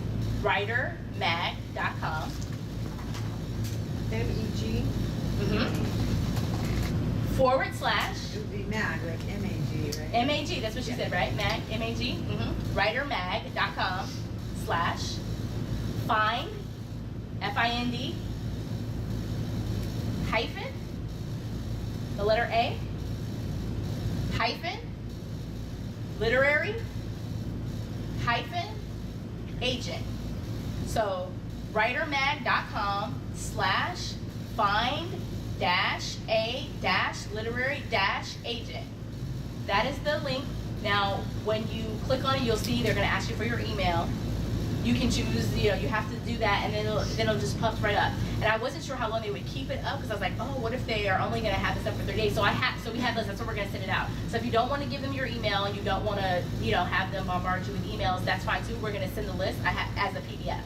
writermag.com. MEG. / It would be MAG, like MAG, right? MAG, that's what she said, right? Mag, MAG, writermag.com / find, FIND, hyphen, the letter A, hyphen, literary, hyphen, agent. So writermag.com/find-a-literary-agent. That is the link. Now, when you click on it, you'll see they're going to ask you for your email. You can choose, you have to do that, and then it'll just puff right up. And I wasn't sure how long they would keep it up, because I was like, oh, what if they are only going to have this up for 30 days? So we have this. That's what we're going to send it out. So if you don't want to give them your email, and you don't want to, have them bombard you with emails, that's fine too. We're going to send the list as a PDF.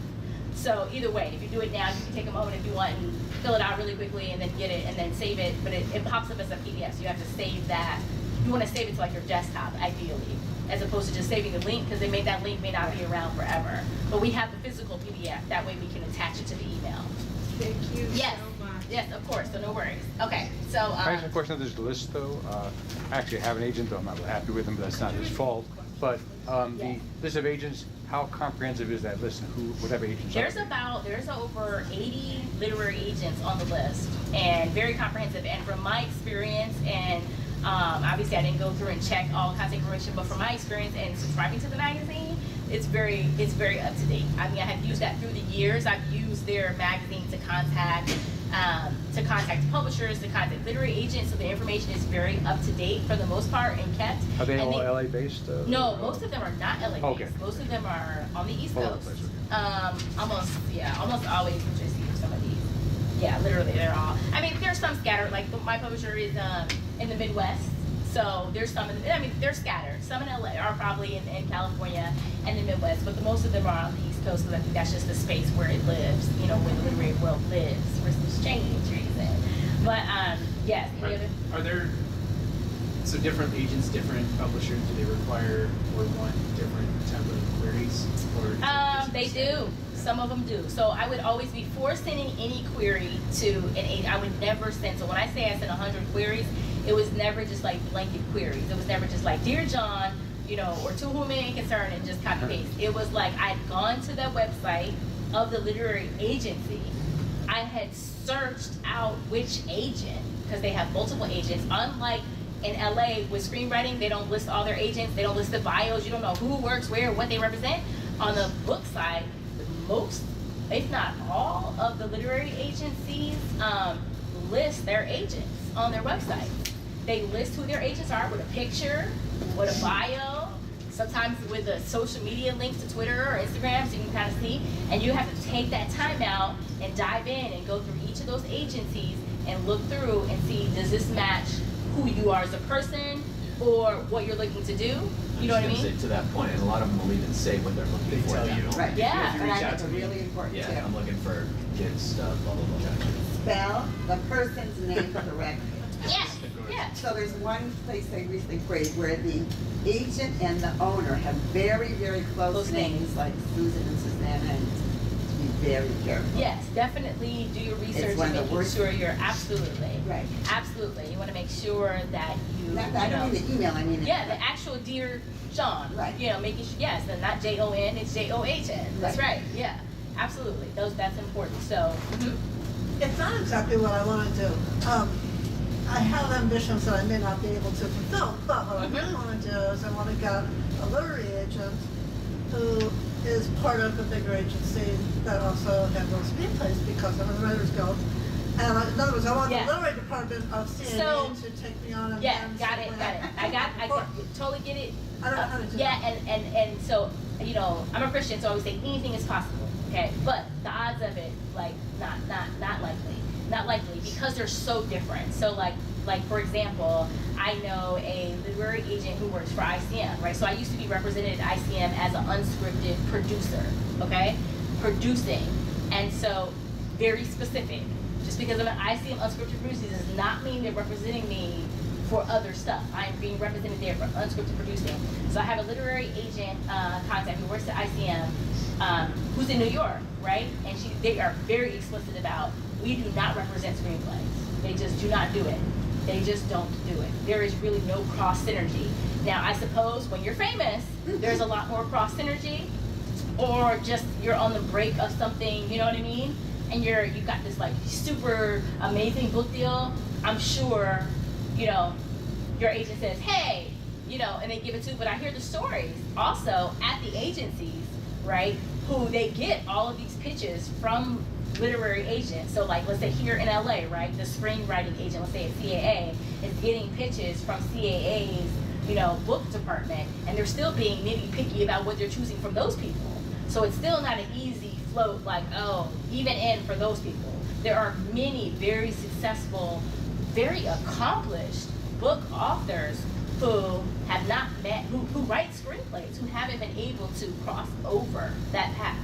So either way, if you do it now, you can take a moment if you want and fill it out really quickly, and then get it, and then save it. But it pops up as a PDF, so you have to save that. You want to save it to like your desktop, ideally, as opposed to just saving the link, because that link may not be around forever. But we have the physical PDF. That way we can attach it to the email. Thank you Yes. so much. Yes, of course. So no worries. Okay. So. Can I ask a question on this list, though? I actually have an agent, though I'm not happy with him, but that's not his fault. But the list of agents, how comprehensive is that list, and who, whatever agents There's are there? there's over 80 literary agents on the list, and very comprehensive. And from my experience, and obviously I didn't go through and check all contact information, but from my experience and subscribing to the magazine, it's very up to date. I mean, I have used that through the years. I've used their magazine to contact publishers, to contact literary agents, so the information is very up to date for the most part and kept. Are they And all LA based? No, most of them are not LA based. Okay. Most of them are on the East All over Coast. the place, Almost always New Jersey for some of these. Yeah, literally, they're all. I mean, there's some scattered. Like my publisher is in the Midwest, so there's some. They're scattered. Some in LA are probably in California and the Midwest, but most of them are on the East Coast, because I think that's just the space where it lives. Where the literary world lives, for some strange reason. But yes. Are there different agents, different publishers? Do they require or want different template queries? Or is it just They do. Some of them do. So I would always, before sending any query to an agent, I would never send. So when I say I sent 100 queries, it was never just like blanket queries. It was never just like, Dear John, or to whom it may concern, and just copy paste. It was like I'd gone to the website of the literary agency. I had searched out which agent, because they have multiple agents. Unlike in LA with screenwriting, they don't list all their agents. They don't list the bios. You don't know who works where, what they represent. On the book side, most, if not all, of the literary agencies list their agents on their website. They list who their agents are with a picture, with a bio, sometimes with a social media link to Twitter or Instagram, so you can kind of see. And you have to take that time out and dive in and go through each of those agencies and look through and see, does this match who you are as a person or what you're looking to do? You know what I mean? Say, to that point, and a lot of them will even say what they're looking They for. tell now. you. Right. Yeah. And I think it's really important Yeah, too. I'm looking for kids stuff, blah, blah, blah. Spell the person's name correctly. Yeah, yeah. So there's one place I recently queried where the agent and the owner have very, very close names, like Susan and Susanna, and to be very careful. Yes, definitely do your research one and of the making worst- sure you're absolutely. Right. Absolutely. You want to make sure that you. I don't mean the email, I mean. Yeah, the actual Dear John. Right. Making sure, yes, and not Jon, it's JOHN. That's Right. right. Yeah, absolutely. That's important. So. It's not exactly what I want to do. I have ambitions that I may not be able to fulfill, but what I really want to do is I want to get a literary agent who is part of a bigger agency that also handles screenplays, because I'm in the Writers Guild. And in other words, I want Yeah. the literary department of CNA So- to take me on. And Yeah, then got it. I totally get it. I don't know how to do Yeah, that. and so, I'm a Christian, so I always say anything is possible, okay? But the odds of it, like, not likely. Not likely, because they're so different. So like for example, I know a literary agent who works for ICM, right? So I used to be represented at ICM as an unscripted producer, okay? Producing. And so, very specific. Just because I'm an ICM unscripted producer does not mean they're representing me for other stuff. I am being represented there for unscripted producing. So I have a literary agent contact who works at ICM, who's in New York, right? And they are very explicit about, we do not represent screenplays. They just do not do it. They just don't do it. There is really no cross synergy. Now, I suppose when you're famous, there's a lot more cross synergy, or just you're on the break of something, you know what I mean? And you've got this like super amazing book deal. I'm sure you know, your agent says, hey, you know, and they give it to, but I hear the stories also at the agencies, right, who they get all of these pitches from literary agents. So like, let's say here in LA, right, the screenwriting agent, let's say at CAA, is getting pitches from CAA's, you know, book department, and they're still being nitty picky about what they're choosing from those people. So it's still not an easy float, like, oh, even in for those people. There are many very successful, very accomplished book authors who have not met, who write screenplays, who haven't been able to cross over that path.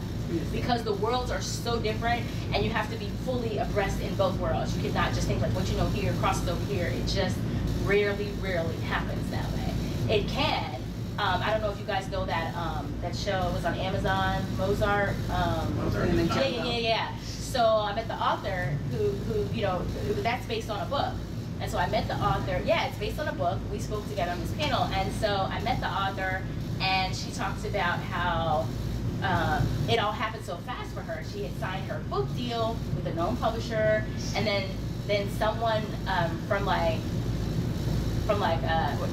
Because the worlds are so different, and you have to be fully abreast in both worlds. You cannot just think like what you know here crosses over here. It just rarely happens that way. It can. I don't know if you guys know that that show was on Amazon, Mozart. Yeah. So I met the author who you know, that's based on a book. And so I met the author. Yeah, it's based on a book. We spoke together on this panel, and so I met the author, and she talked about how it all happened so fast for her. She had signed her book deal with a known publisher, and then someone from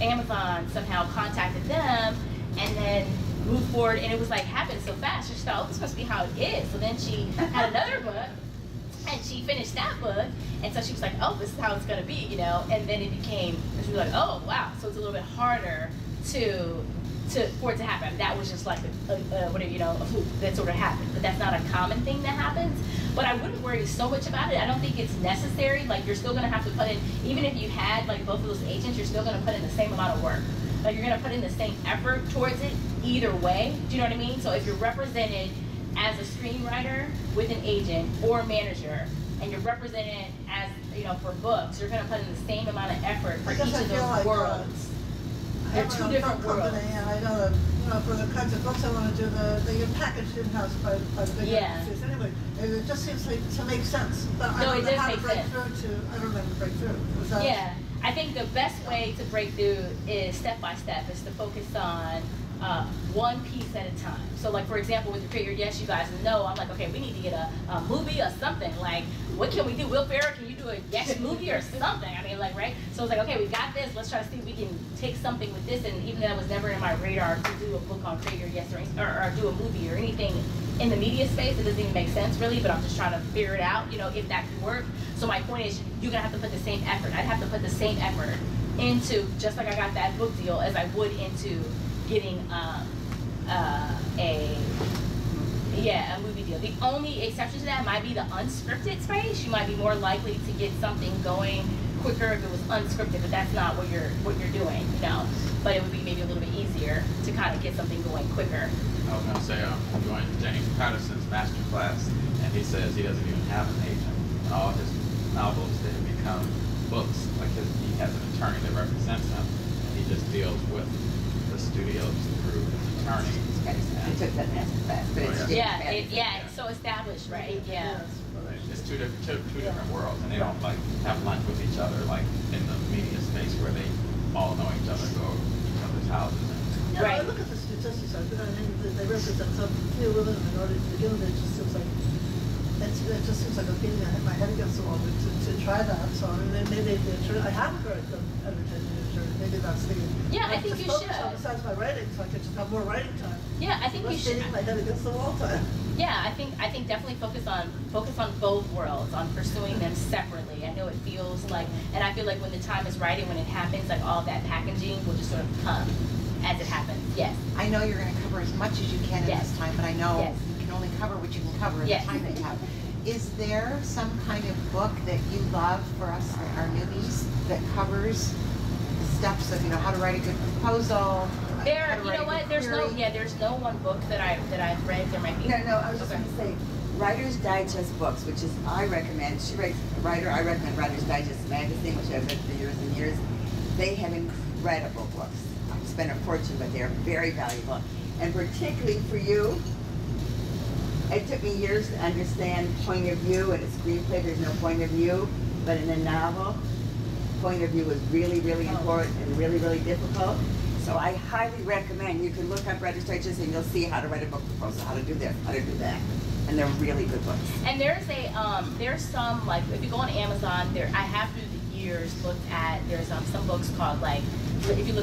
Amazon somehow contacted them, and then moved forward, and it was like happened so fast. She thought, oh, this must be how it is. So then she had another book, and she finished that book, and so she was like, oh, this is how it's gonna be, you know. And then it became, she was like, oh wow, so it's a little bit harder for it to happen. That was just like whatever, you know, a fluke that sort of happened. But that's not a common thing that happens. But I wouldn't worry so much about it. I don't think it's necessary. Like, you're still gonna have to put in, even if you had like both of those agents, you're still gonna put in the same amount of work. Like, you're gonna put in the same effort towards it either way. Do you know what I mean? So if you're represented as a screenwriter with an agent or a manager, and you're represented as, you know, for books, you're gonna put in the same amount of effort for each of those worlds. They're two different worlds. And I know that, you know, for the kinds of books I want to do, they get packaged in-house by the big agencies anyway. And it just seems like to make sense. But I don't know how to break through I don't know how to break through. Yeah, I think the best way to break through is step by step, is to focus on one piece at a time. So like, for example, with the Create Your Yes, you guys know, I'm like, okay, we need to get a movie or something. Like, what can we do? Will Ferrell, can you do a Yes movie or something? I mean, like, right? So it's like, okay, we got this. Let's try to see if we can take something with this. And even though that was never in my radar to do a book on Create Your Yes or do a movie or anything in the media space, it doesn't even make sense really, but I'm just trying to figure it out, you know, if that could work. So my point is, you're gonna have to put the same effort. I'd have to put the same effort into, just like I got that book deal, as I would into getting a movie deal. The only exception to that might be the unscripted space. You might be more likely to get something going quicker if it was unscripted, but that's not what you're doing, you know. But it would be maybe a little bit easier to kind of get something going quicker. I was gonna say, I joined James Patterson's master class, and he says he doesn't even have an agent. And all his novels, they become books. Like he has an attorney that represents him, and he just deals with the studios through his attorney. I took that master class, but it's it's so established, right? Yeah. It's two different worlds, and they don't like have lunch with each other like in the media space where they all know each other, go to each other's houses. Yeah, right. I look at the statistics. I mean, they represent some few women and minorities to begin with. It just seems like it just seems like I'm beating my head against the wall to try that. So I mean, maybe I haven't heard them advertising. Maybe that's the. Yeah, I think you should. Besides my writing, so I could just have more writing time. Yeah, I think you should. My head against the wall time. Yeah, I think definitely focus on both worlds, on pursuing them separately. I know it feels like, and I feel like when the time is right and when it happens, like all that packaging will just sort of come as it happens. Yes. I know you're going to cover as much as you can in this time, but I know you can only cover what you can cover in the time that you have. Is there some kind of book that you love for us, our newbies, that covers the steps of, you know, how to write a good proposal? You know what? There's no one book that I've read. There might be. No, I was just going to say, Writer's Digest books, which is, I recommend, she writes a writer, I recommend Writer's Digest magazine, which I've read for years and years. They have incredible books. I've spent a fortune, but they are very valuable. And particularly for you, it took me years to understand point of view. In a screenplay, there's no point of view, but in a novel, point of view is really, really important and really, really difficult. So I highly recommend, you can look up Writer's Digest and you'll see how to write a book proposal, how to do this, how to do that. And they're really good books. And there's some, like, if you go on Amazon, I have through the years looked at, there's some books called like, if you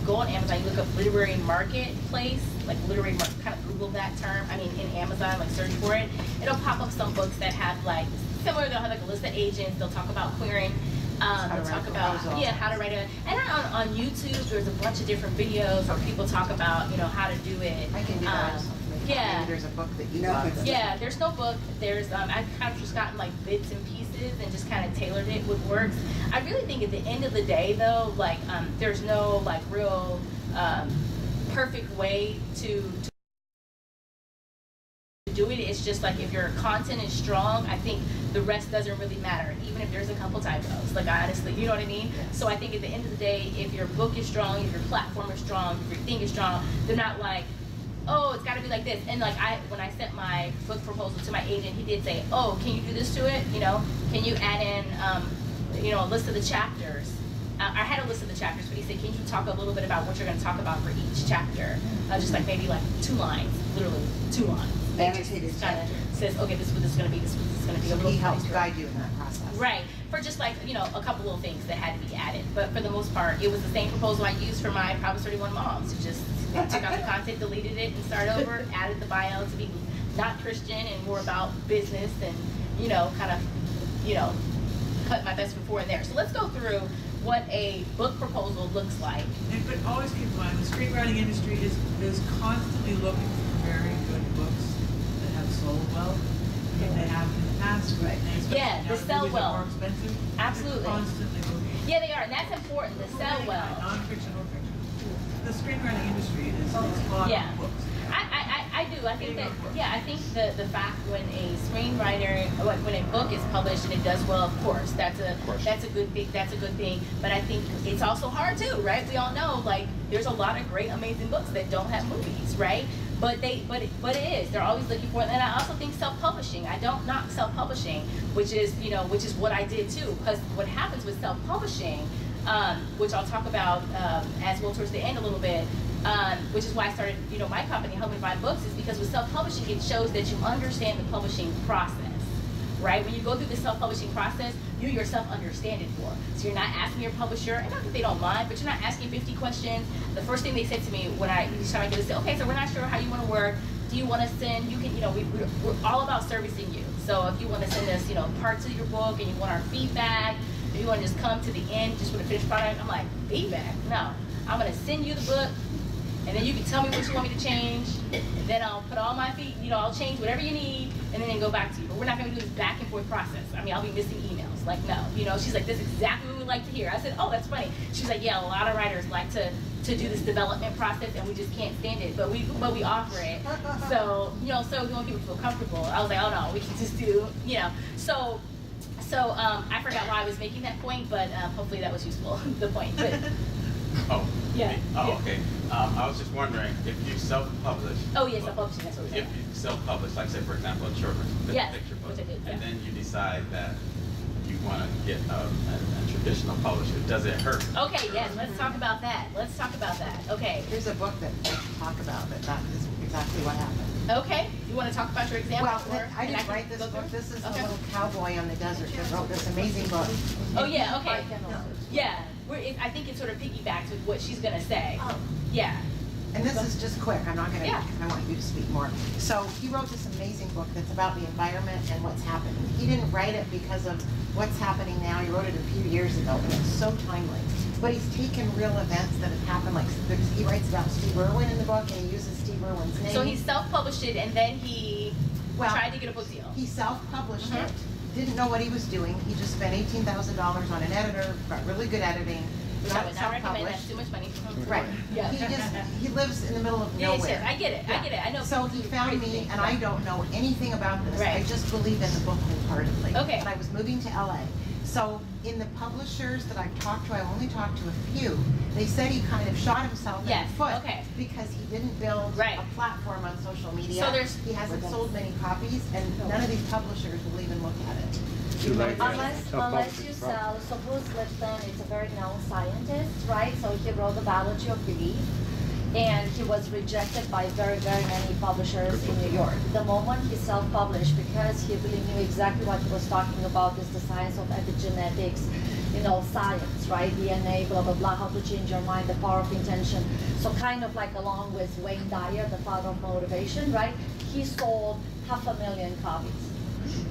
go on Amazon, you look up literary marketplace, like kind of Google that term, I mean in Amazon, like search for it, it'll pop up some books that have like, similar, they'll have like a list of agents, they'll talk about querying, they'll talk about, how to write it. And on YouTube, there's a bunch of different videos where people talk about, how to do it. I can do that. Yeah. Maybe there's a book that you No, love. it's- Yeah, there's no book. There's I've kind of just gotten like bits and pieces and just kind of tailored it what works. I really think at the end of the day though, like there's no like real perfect way to do it. It's just like if your content is strong, I think the rest doesn't really matter, even if there's a couple typos. Like honestly, you know what I mean? Yes. So I think at the end of the day, if your book is strong, if your platform is strong, if your thing is strong, they're not like, oh, it's got to be like this. And like when I sent my book proposal to my agent, he did say, oh, can you do this to it? Can you add in, a list of the chapters? I had a list of the chapters, but he said, can you talk a little bit about what you're going to talk about for each chapter? Just like maybe like 2 lines, literally 2 lines. Annotated Kind of says, okay, this is what this is going to be. This is what this is going to be. So A little he helps nicer. guide you in that process. Right, for just like, a couple little things that had to be added. But for the most part, it was the same proposal I used for my Proverbs 31 moms. It just took out the content, deleted it, and started over, added the bio to be not Christian and more about business and, cut my best foot forward there. So let's go through what a book proposal looks like. But always keep in mind, the screenwriting industry is constantly looking for very good books that have sold well. If they have in the past, Right. and especially Yeah, now they that sell movies well. are more expensive. Absolutely. They're constantly looking. Yeah, they are, and that's important, to sell well. Non-fiction or fiction. The screenwriting industry is hot Yeah. on books. I do. I think that, I think the fact when a screenwriter, when a book is published and it does well, of course, that's a good thing. But I think it's also hard too, right? We all know, like, there's a lot of great, amazing books that don't have movies, right? But it is. They're always looking for it. And I also think self-publishing. I don't knock self-publishing, which is what I did too. Because what happens with self-publishing, which I'll talk about as well towards the end a little bit, which is why I started, my company, Help Me Find Books, is because with self-publishing, it shows that you understand the publishing process, right? When you go through the self-publishing process, you yourself understand it more. So you're not asking your publisher, and not that they don't mind, but you're not asking 50 questions. The first thing they said to me each time I get to say, okay, so we're not sure how you want to work. Do you want to send, you can, we're all about servicing you. So if you want to send us, parts of your book and you want our feedback, if you want to just come to the end, just with a finished product, I'm like, feedback? No. I'm going to send you the book, and then you can tell me what you want me to change, and then I'll put all my I'll change whatever you need, and then go back to you. But we're not going to do this back and forth process. I mean, I'll be missing emails. Like, no. She's like, this is exactly what we like to hear. I said, oh, that's funny. She's like, yeah, a lot of writers like to do this development process, and we just can't stand it. But we offer it. So, so we want people to feel comfortable. I was like, oh, no, we can just do, So I forgot why I was making that point, but hopefully that was useful, the point. But, Oh. Yeah. Me? Oh, Yeah. okay. I was just wondering if you self-publish. oh, yes, self-publishing, that's what we're If saying. you self-publish, like say for example, a children's Yes, picture book, which I did, yeah. and then you decide that you want to get a traditional publisher, does it hurt? Okay, yes, let's talk about that. Okay. There's a book that I can talk about that is exactly what happened. Okay, you want to talk about your example? Well, or- I and didn't can write this go book. through? This is Okay. the little cowboy on the desert that wrote this amazing book. Oh, yeah, okay. Yeah, I think it sort of piggybacks with what she's gonna say. Oh. Yeah. And this is just quick. I'm not going to, Yeah. I want you to speak more. So he wrote this amazing book that's about the environment and what's happening. He didn't write it because of what's happening now. He wrote it a few years ago, and it's so timely. But he's taken real events that have happened, like he writes about Steve Irwin in the book, and he uses Steve Irwin's name. So he self-published it, and then he tried to get a book deal. He self-published Mhm. it, didn't know what he was doing. He just spent $18,000 on an editor, got really good editing, Which I got would it not recommend, that's self-published. too much money. Right. Yeah. He lives in the middle of Yeah, nowhere. yes, I get it, Yeah. I get it, I know. So people he do found crazy me, things, and right. I don't know anything about this. Right. I just believe in the book wholeheartedly. Okay. And I was moving to LA. So in the publishers that I've talked to, I've only talked to a few. They said he kind of shot himself in Yes, the foot okay. because he didn't build Right. a platform on social media. So there's- he hasn't sold many copies, and none of these publishers will even look at it. Too late. Unless you sell, so Bruce Lipton is a very known scientist, right? So he wrote The Biology of Belief, and he was rejected by very, very many publishers in New York. The moment he self-published, because he really knew exactly what he was talking about, is the science of epigenetics, science, right? DNA, blah, blah, blah, how to change your mind, the power of intention. So kind of like along with Wayne Dyer, the father of motivation, right? He sold 500,000 copies.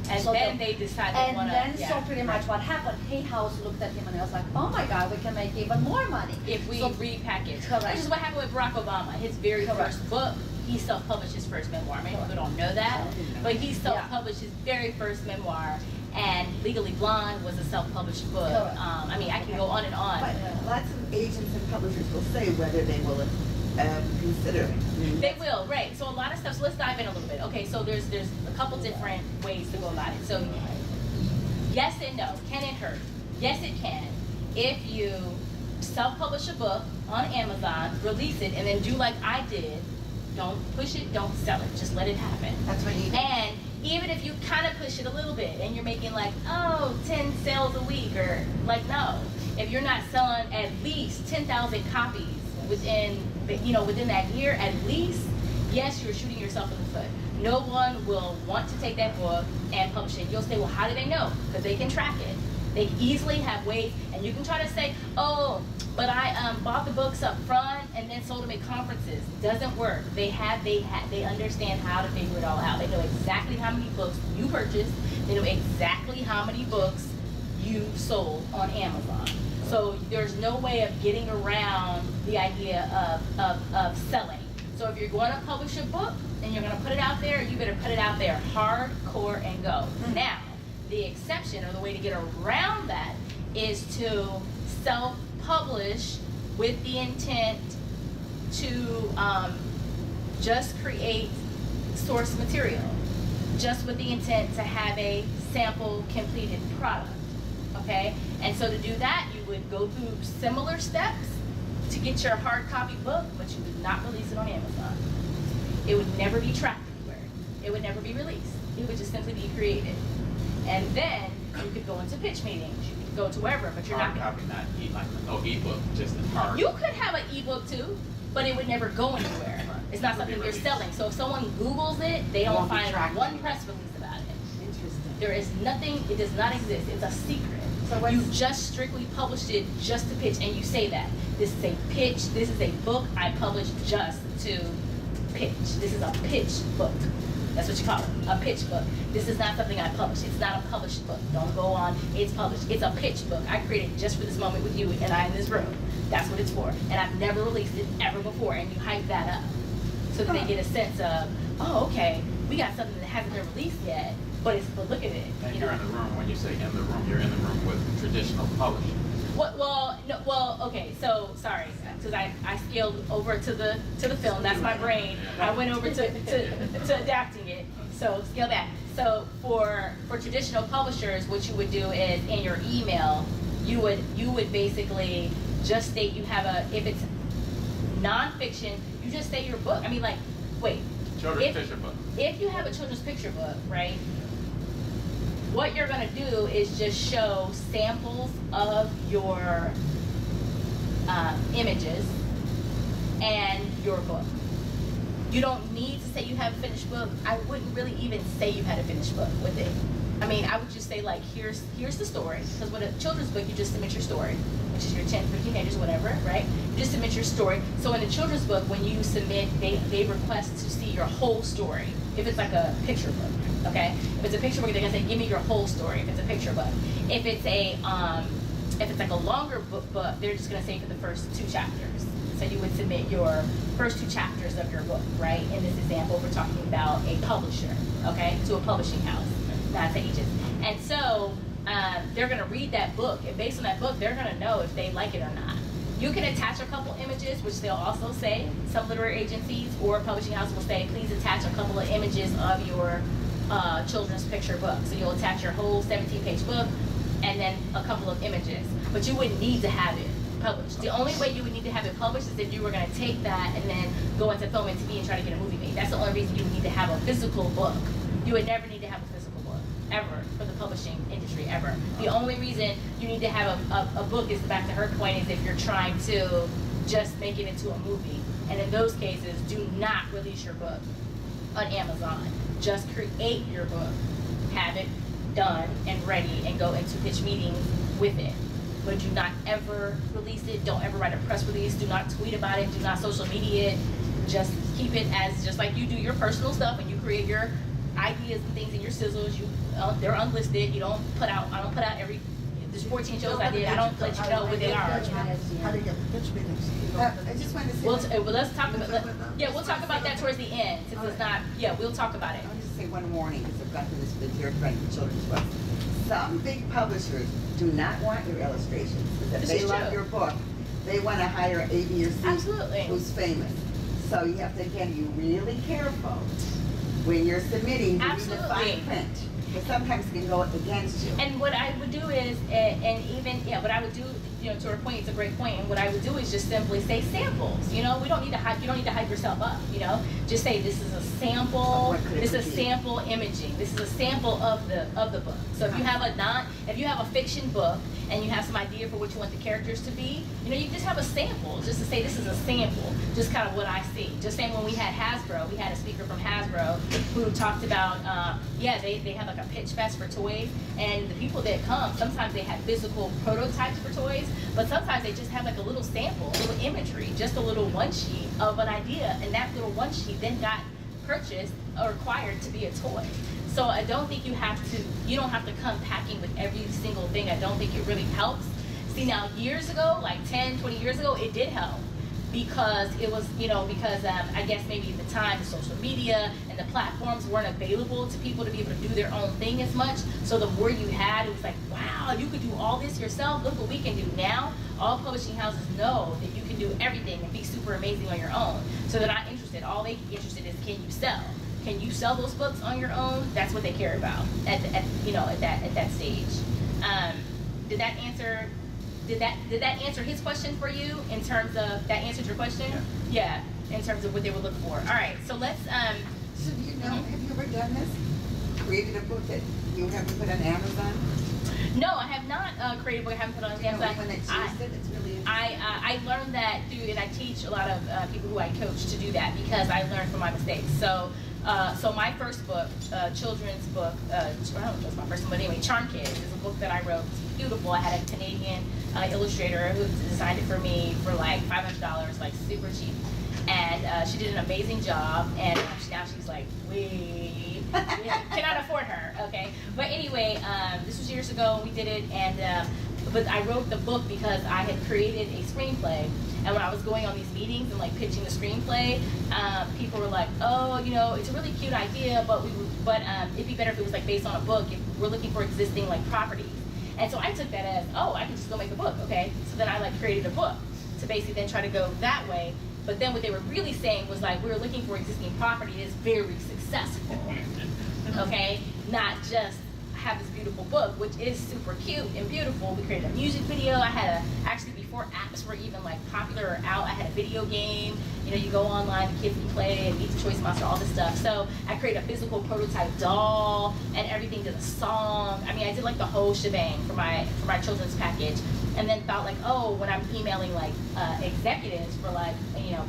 And so then they decided and then so pretty much what happened, Hay House looked at him and was like, oh my God, we can make even more money. If we repackage. Correct. Which is what happened with Barack Obama. His very first book, he self-published his first memoir. Many people don't know that, but he self-published his very first memoir. And Legally Blonde was a self-published book. I mean, I can go on and on. But lots of agents and publishers will say whether they will consider it. They will, right. So a lot of stuff, so let's dive in a little bit. Okay, so there's a couple different ways to go about it. So yes and no, can it hurt? Yes, it can. If you self-publish a book on Amazon, release it, and then do like I did, don't push it, don't sell it, just let it happen. That's what you do. And even if you kind of push it a little bit and you're making like, 10 sales a week, or like, no. If you're not selling at least 10,000 copies within that year, at least, yes, you're shooting yourself in the foot. No one will want to take that book and publish it. You'll say, well, how do they know? Because they can track it. They easily have ways, and you can try to say, oh, but I bought the books up front and then sold them at conferences. Doesn't work. They understand how to figure it all out. They know exactly how many books you purchased. They know exactly how many books you sold on Amazon. So there's no way of getting around the idea of selling. So if you're going to publish a book and you're going to put it out there, you better put it out there hardcore and go. Now, the exception, or the way to get around that, is to self-publish with the intent to just create source material, just with the intent to have a sample completed product, okay? And so to do that, you would go through similar steps to get your hard copy book, but you would not release it on Amazon. It would never be tracked anywhere. It would never be released. It would just simply be created. And then you could go into pitch meetings. You could go to wherever, but you're Hard not. copy, not no ebook, just a hard. You could have an ebook too, but it would never go anywhere. It's not something you're selling. So if someone Googles it, they don't find one press release about it. Interesting. There is nothing. It does not exist. It's a secret. So you just strictly published it just to pitch, and you say that this is a pitch. This is a book I published just to pitch. This is a pitch book. That's what you call it, a pitch book. This is not something I published. It's not a published book. Don't go on, it's published. It's a pitch book. I created just for this moment with you and I in this room. That's what it's for. And I've never released it ever before, and you hype that up. So that they get a sense of, oh, okay, we got something that hasn't been released yet, but look at it. And you're in the room, when you say in the room, you're in the room with traditional publishing. Okay, so sorry, because I scaled over to the film. That's my brain. I went over to adapting it. So scale back. So for traditional publishers, what you would do is in your email, you would basically just state you have if it's nonfiction, you just say your book. I mean, like, wait. Children's picture book. If you have a children's picture book, right? What you're going to do is just show samples of your images and your book. You don't need to say you have a finished book. I wouldn't really even say you had a finished book with it. I mean, I would just say, like, here's the story. Because with a children's book, you just submit your story, which is your 10, 15 pages, whatever, right? You just submit your story. So in a children's book, when you submit, they request to see your whole story. If it's like a picture book, okay? If it's a picture book, they're gonna say, give me your whole story. If it's a picture book. If it's like a longer book, they're just gonna say for the first 2 chapters. So you would submit your first 2 chapters of your book, right? In this example, we're talking about a publisher, okay? To a publishing house, not to agents. And so they're gonna read that book, and based on that book, they're gonna know if they like it or not. You can attach a couple images, which they'll also say. Some literary agencies or publishing houses will say, please attach a couple of images of your children's picture book. So you'll attach your whole 17-page book and then a couple of images. But you wouldn't need to have it published. The only way you would need to have it published is if you were going to take that and then go into film and TV and try to get a movie made. That's the only reason you would need to have a physical book. You would never need to have a physical book, ever, for the publishing industry, ever. The only reason you need to have a book is, back to her point, is if you're trying to just make it into a movie. And in those cases, do not release your book on Amazon. Just create your book, have it done and ready, and go into pitch meetings with it. but do not ever release it. Don't ever write a press release. Do not tweet about it. Do not social media it. Just keep it as just like you do your personal stuff and you create your ideas and things and your sizzles. They're unlisted. I don't put out every. There's 14 shows I did. I don't let you know what they are. How do you get the pitch meetings? I just wanted to say. Well, let's talk about that. Yeah, we'll talk about that towards the end. Since it's not. Yeah, we'll talk about it. I'll just say one warning, because I've gone through this with your friend with children's books. Some big publishers do not want your illustrations, because if This they is love true. your book, they want to hire A, B, or C Absolutely. who's famous. So you have to, again, be really careful when you're submitting to read the Absolutely. fine print. Because sometimes it can go against you. And what I would do is, and even, yeah, what I would do, you know, to her point, it's a great point, and what I would do is just simply say samples, you know, we don't need to hype, you don't need to hype yourself up, you know, just say this is a sample, this is a sample imaging, this is a sample of the book. So if you have a fiction book, and you have some idea for what you want the characters to be, you know, you just have a sample, just to say this is a sample, just kind of what I see. Just saying when we had Hasbro, we had a speaker from Hasbro who talked about, they have like a pitch fest for toys, and the people that come, sometimes they have physical prototypes for toys, but sometimes they just have like a little sample, a little imagery, just a little one sheet of an idea, and that little one sheet then got purchased or acquired to be a toy. So I don't think you don't have to come packing with every single thing. I don't think it really helps. See, now years ago, like 10, 20 years ago, it did help because it was, I guess maybe at the time the social media and the platforms weren't available to people to be able to do their own thing as much. So the more you had, it was like, wow, you could do all this yourself. Look what we can do now. All publishing houses know that you can do everything and be super amazing on your own. So they're not interested. All they get interested is, can you sell? Can you sell those books on your own? That's what they care about at that stage. Did that answer his question for you in terms of that answered your question? Yeah, in terms of what they were looking for. All right, so let's. So do you know? Have you ever done this? Created a book that you haven't put on Amazon? No, I have not created a book. I haven't put on Amazon. When it's used it, it's really interesting. I learned that through, and I teach a lot of people who I coach to do that because I learned from my mistakes. So my first book, children's book, I don't know if it's my first one, but anyway, Charm Kids is a book that I wrote. It's beautiful. I had a Canadian illustrator who designed it for me for like $500, like super cheap. And she did an amazing job, and now she's like, we cannot afford her, okay? But anyway, this was years ago, we did it, and but I wrote the book because I had created a screenplay. And when I was going on these meetings and like pitching the screenplay, people were like, "Oh, it's a really cute idea, but it'd be better if it was like based on a book. If we're looking for existing like properties." And so I took that as, "Oh, I can just go make a book, okay?" So then I like created a book to basically then try to go that way. But then what they were really saying was like, we were looking for existing property that's very successful, okay? Not just have this beautiful book, which is super cute and beautiful. We created a music video. I had actually before apps were even like popular or out, I had a video game. You go online, the kids can play, and Meet the Choice Monster, all this stuff. So I created a physical prototype doll and everything, did a song. I mean, I did like the whole shebang for my children's package. And then thought like, oh, when I'm emailing like executives for like,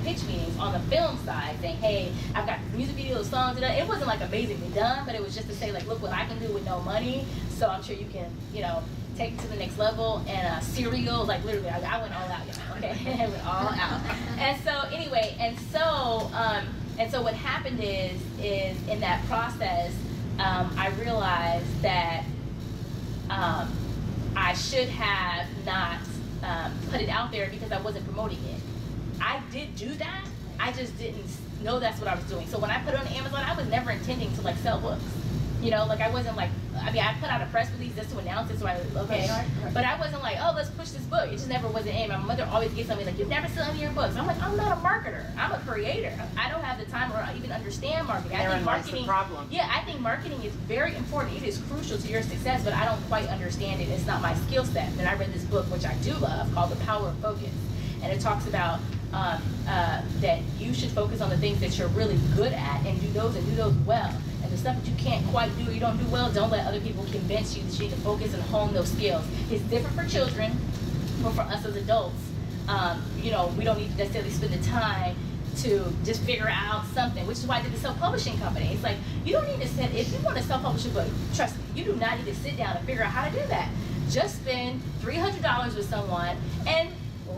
pitch meetings on the film side, saying, hey, I've got this music video, songs, it wasn't like amazingly done, but it was just to say like, look what I can do with no money. So I'm sure you can, take it to the next level. And cereal, like literally, I went all out, okay? I went all out. And so anyway, and so what happened is in that process, I realized that I should have not put it out there because I wasn't promoting it. I did do that. I just didn't know that's what I was doing. So when I put it on Amazon, I was never intending to like sell books. I wasn't like, I put out a press release just to announce it, so but I wasn't like, oh, let's push this book. It just never wasn't in. My mother always gets something like, you've never sell any of your books. I'm like, I'm not a marketer. I'm a creator. I don't have the time or even understand marketing. I think marketing, the problem. Yeah, I think marketing is very important. It is crucial to your success, but I don't quite understand it. It's not my skill set. And I read this book, which I do love, called The Power of Focus. And it talks about that you should focus on the things that you're really good at and do those well. And the stuff that you can't quite do or you don't do well, don't let other people convince you that you need to focus and hone those skills. It's different for children, but for us as adults, we don't need to necessarily spend the time to just figure out something, which is why I did the self-publishing company. It's like, you don't need to if you want to self-publish a book, trust me, you do not need to sit down and figure out how to do that. Just spend $300 with someone and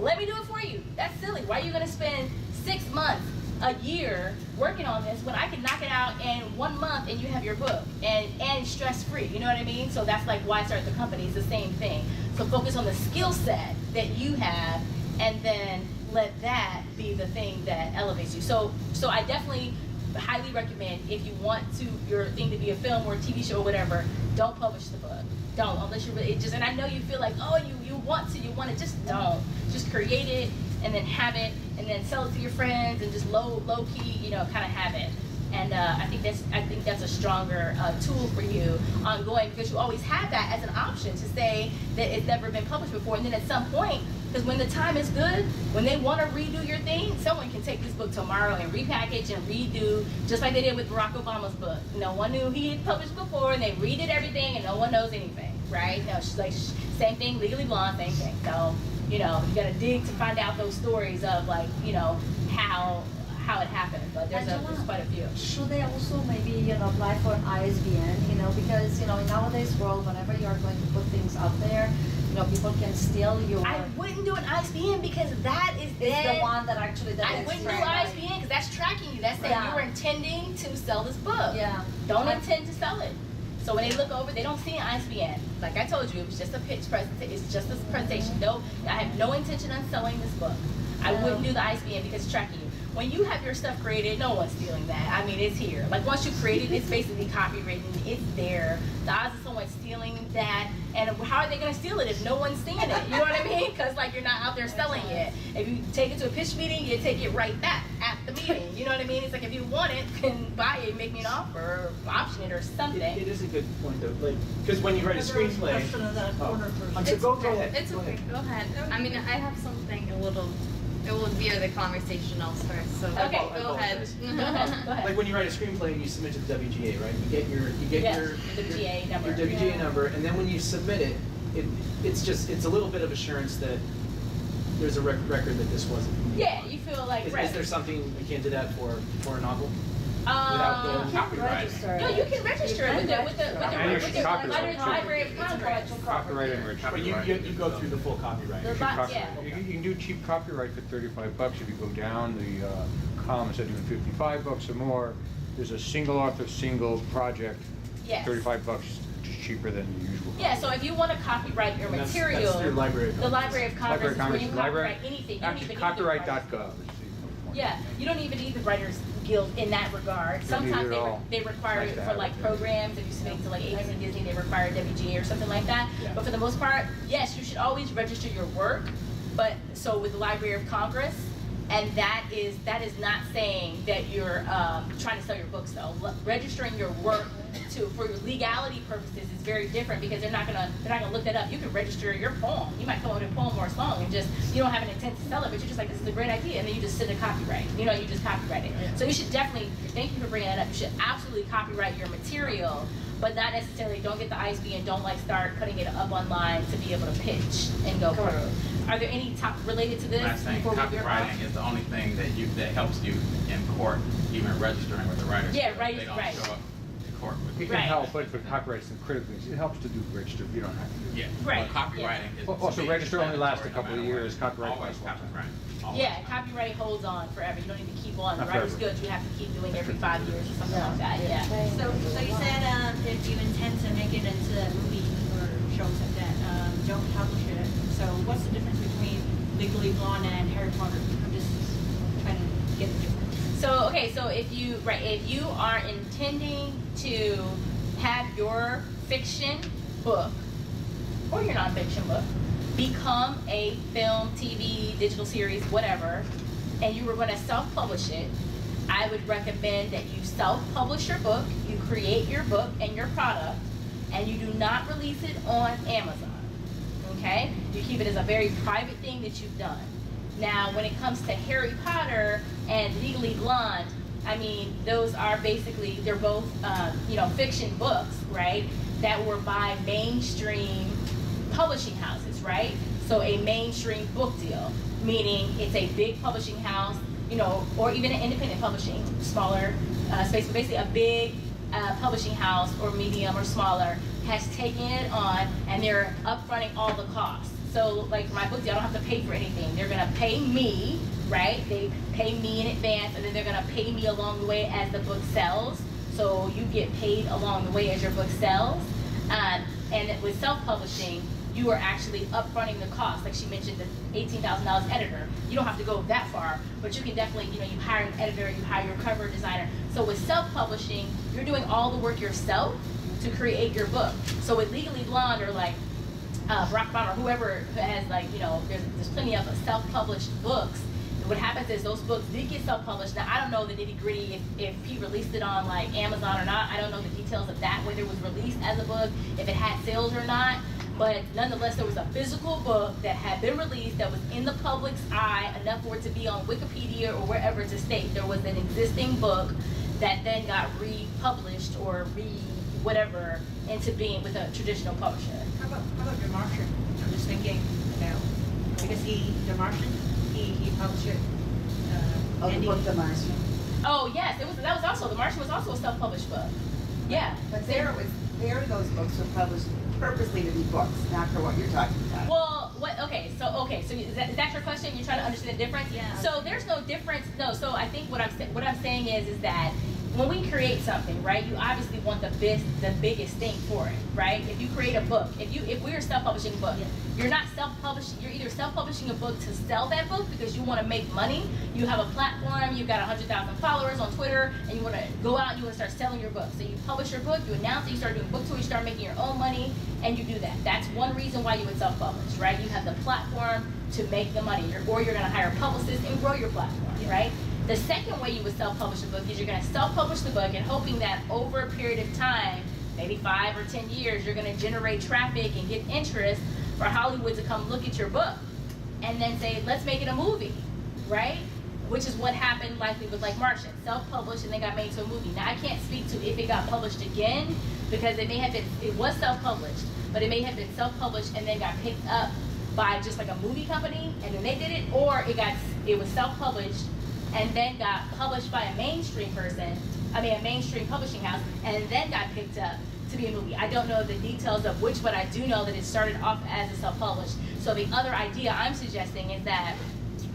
let me do it for you. That's silly. Why are you gonna spend 6 months, a year working on this when I can knock it out in 1 month and you have your book and stress free? You know what I mean? So that's like why I started the company. It's the same thing. So focus on the skill set that you have, and then let that be the thing that elevates you. So I definitely highly recommend, if you want your thing to be a film or a TV show or whatever, don't publish the book. Don't, unless you really and I know you feel like, oh, you want to, just don't. Just create it and then have it and then sell it to your friends and just low key, kind of have it. And I think that's a stronger tool for you ongoing, because you always have that as an option to say that it's never been published before. And then at some point, because when the time is good, when they want to redo your thing, someone can take this book tomorrow and repackage and redo, just like they did with Barack Obama's book. No one knew he had published before, and they redid everything, and no one knows anything, right? No, she's like, same thing, Legally Blonde, same thing. So, you gotta dig to find out those stories of how it happened, but there's quite a few. Should they also maybe apply for an ISBN? Because in nowadays world, whenever you are going to put things out there, people can steal your. I wouldn't do an ISBN because that is the one that actually. I wouldn't do ISBN because that's tracking you. That's saying you're intending to sell this book. Yeah. Don't intend to sell it. So when they look over, they don't see an ISBN. Like I told you, it was just a pitch presentation. It's just a presentation. No, I have no intention on selling this book. I wouldn't do the ISBN because it's tracking you. When you have your stuff created, no one's stealing that. I mean, it's here. Like once you create it, it's basically copywritten. It's there. The odds of someone stealing that, and how are they going to steal it if no one's seeing it? You know what I mean? Because you're not out there selling it. If you take it to a pitch meeting, you take it right back at the meeting. You know what I mean? It's like if you want it, then buy it, make me an offer, or option it, or something. It is a good point though, because when you write a screenplay. Go ahead. It's okay. Go ahead. I mean, I have something a little. It will veer the conversation elsewhere, so okay, go ahead. Go ahead. Like when you write a screenplay and you submit to the WGA, right? You get your WGA number. Your WGA number, and then when you submit it, it's a little bit of assurance that there's a record that this wasn't. Yeah, you feel like. Is there something akin to that for a novel? Without the copyright. No, you can register it with the Library of Congress. Copyright and registration. You go through the full copyright. You can do cheap copyright for $35 if you go down the column instead of doing $55 or more. There's a single author, single project. Yes. $35, just cheaper than the usual. Yeah, so if you want to copyright your material, that's through the Library of Congress is where you copyright anything. Actually, copyright.gov. Yeah, you don't even need the Writers Guild in that regard. Sometimes they require it for programs. If you submit to ABC, Disney, they require WGA or something like that. Yeah. But for the most part, yes, you should always register your work. But so with the Library of Congress, and that is not saying that you're trying to sell your books though. Registering your work for legality purposes is very different, because they're not gonna look that up. You can register your poem. You might come up with a poem or a song and you don't have an intent to sell it, but you're just like, this is a great idea, and then you just send a copyright. You just copyright it. So you should definitely, thank you for bringing that up, you should absolutely copyright your material, but not necessarily, don't get the ISBN, don't start putting it up online to be able to pitch and go through. Are there any related to this? I'm saying copywriting is the only thing that helps you in court, even registering with the writers. Yeah, right. They don't show up to court with It can help, but for copyright, critically, it helps to do register. You don't have to do it. Yeah, right. Well, copywriting is. Also, register only lasts a couple of years. Copyright always copyright. Yeah, copyright holds on forever. You don't need to keep on. Writer's Guild, you have to keep doing every 5 years or something like that. Yeah. So you said if you intend to make it into a movie or shows like that, don't publish it. So what's the difference between Legally Blonde and Harry Potter? I'm just trying to get the difference. So if you are intending to have your fiction book or your nonfiction book become a film, TV, digital series, whatever, and you were going to self-publish it, I would recommend that you self-publish your book, you create your book and your product, and you do not release it on Amazon, okay? You keep it as a very private thing that you've done. Now, when it comes to Harry Potter and Legally Blonde, I mean, those are basically, they're both, fiction books, right, that were by mainstream publishing houses, right? So a mainstream book deal, meaning it's a big publishing house, or even an independent publishing, smaller space, but basically a big publishing house or medium or smaller has taken it on and they're upfronting all the costs. So like for my book deal, I don't have to pay for anything. They're gonna pay me, right? They pay me in advance, and then they're gonna pay me along the way as the book sells. So you get paid along the way as your book sells. And with self-publishing, you are actually upfronting the cost. Like she mentioned, the $18,000 editor. You don't have to go that far, but you can definitely, you know, you hire an editor, you hire your cover designer. So with self-publishing, you're doing all the work yourself to create your book. So with Legally Blonde or like Barack Obama, whoever has like, you know, there's plenty of self-published books. What happens is those books did get self-published. Now I don't know the nitty-gritty if he released it on like Amazon or not. I don't know the details of that, whether it was released as a book, if it had sales or not. But nonetheless, there was a physical book that had been released that was in the public's eye enough for it to be on Wikipedia or wherever to state there was an existing book that then got republished or whatever into being with a traditional publisher. How about The Martian? I'm just thinking about, because The Martian, he published it. The book The Martian. Oh yes, that was also, The Martian was also a self-published book. Yeah. But there those books were published purposely to be books, not for what you're talking about. Well, so is that your question? You're trying to understand the difference? Yeah. So there's no difference. No. So I think what I'm saying is that when we create something, right, you obviously want the biggest thing for it, right? If you create a book, if we're self-publishing a book, you're not self-publishing. You're either self-publishing a book to sell that book because you want to make money. You have a platform. You've got 100,000 followers on Twitter, and you want to go out and you want to start selling your book. So you publish your book, you announce it, you start doing book tours, you start making your own money, and you do that. That's one reason why you would self-publish, right? You have the platform to make the money, or you're going to hire a publicist and grow your platform, right? The second way you would self-publish a book is you're going to self-publish the book and hoping that over a period of time, maybe 5 or 10 years, you're going to generate traffic and get interest for Hollywood to come look at your book and then say, let's make it a movie, right? Which is what happened likely with like Martian, self-published and then got made to a movie. Now I can't speak to if it got published again because it was self-published, but it may have been self-published and then got picked up by just like a movie company and then they did it, or it was self-published and then got published by a mainstream publishing house, and then got picked up to be a movie. I don't know the details of which, but I do know that it started off as a self-published. So the other idea I'm suggesting is that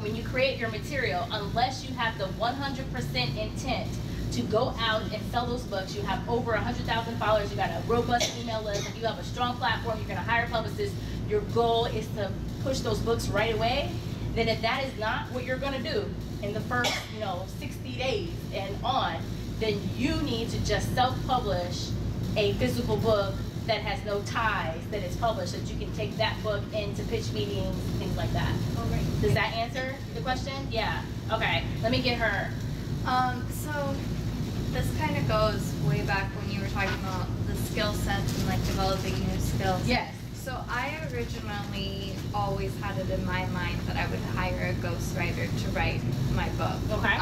when you create your material, unless you have the 100% intent to go out and sell those books, you have over 100,000 followers, you got a robust email list, if you have a strong platform, you're gonna hire publicists, your goal is to push those books right away, then if that is not what you're gonna do in the first 60 days and on, then you need to just self-publish a physical book that has no ties, that is published, that you can take that book into pitch meetings, things like that. Oh, right. Does that answer the question? Yeah. Okay. Let me get her. So this kind of goes way back when you were talking about the skill sets and like developing new skills. Yes. So I originally always had it in my mind that I would hire a ghostwriter to write my book. Okay.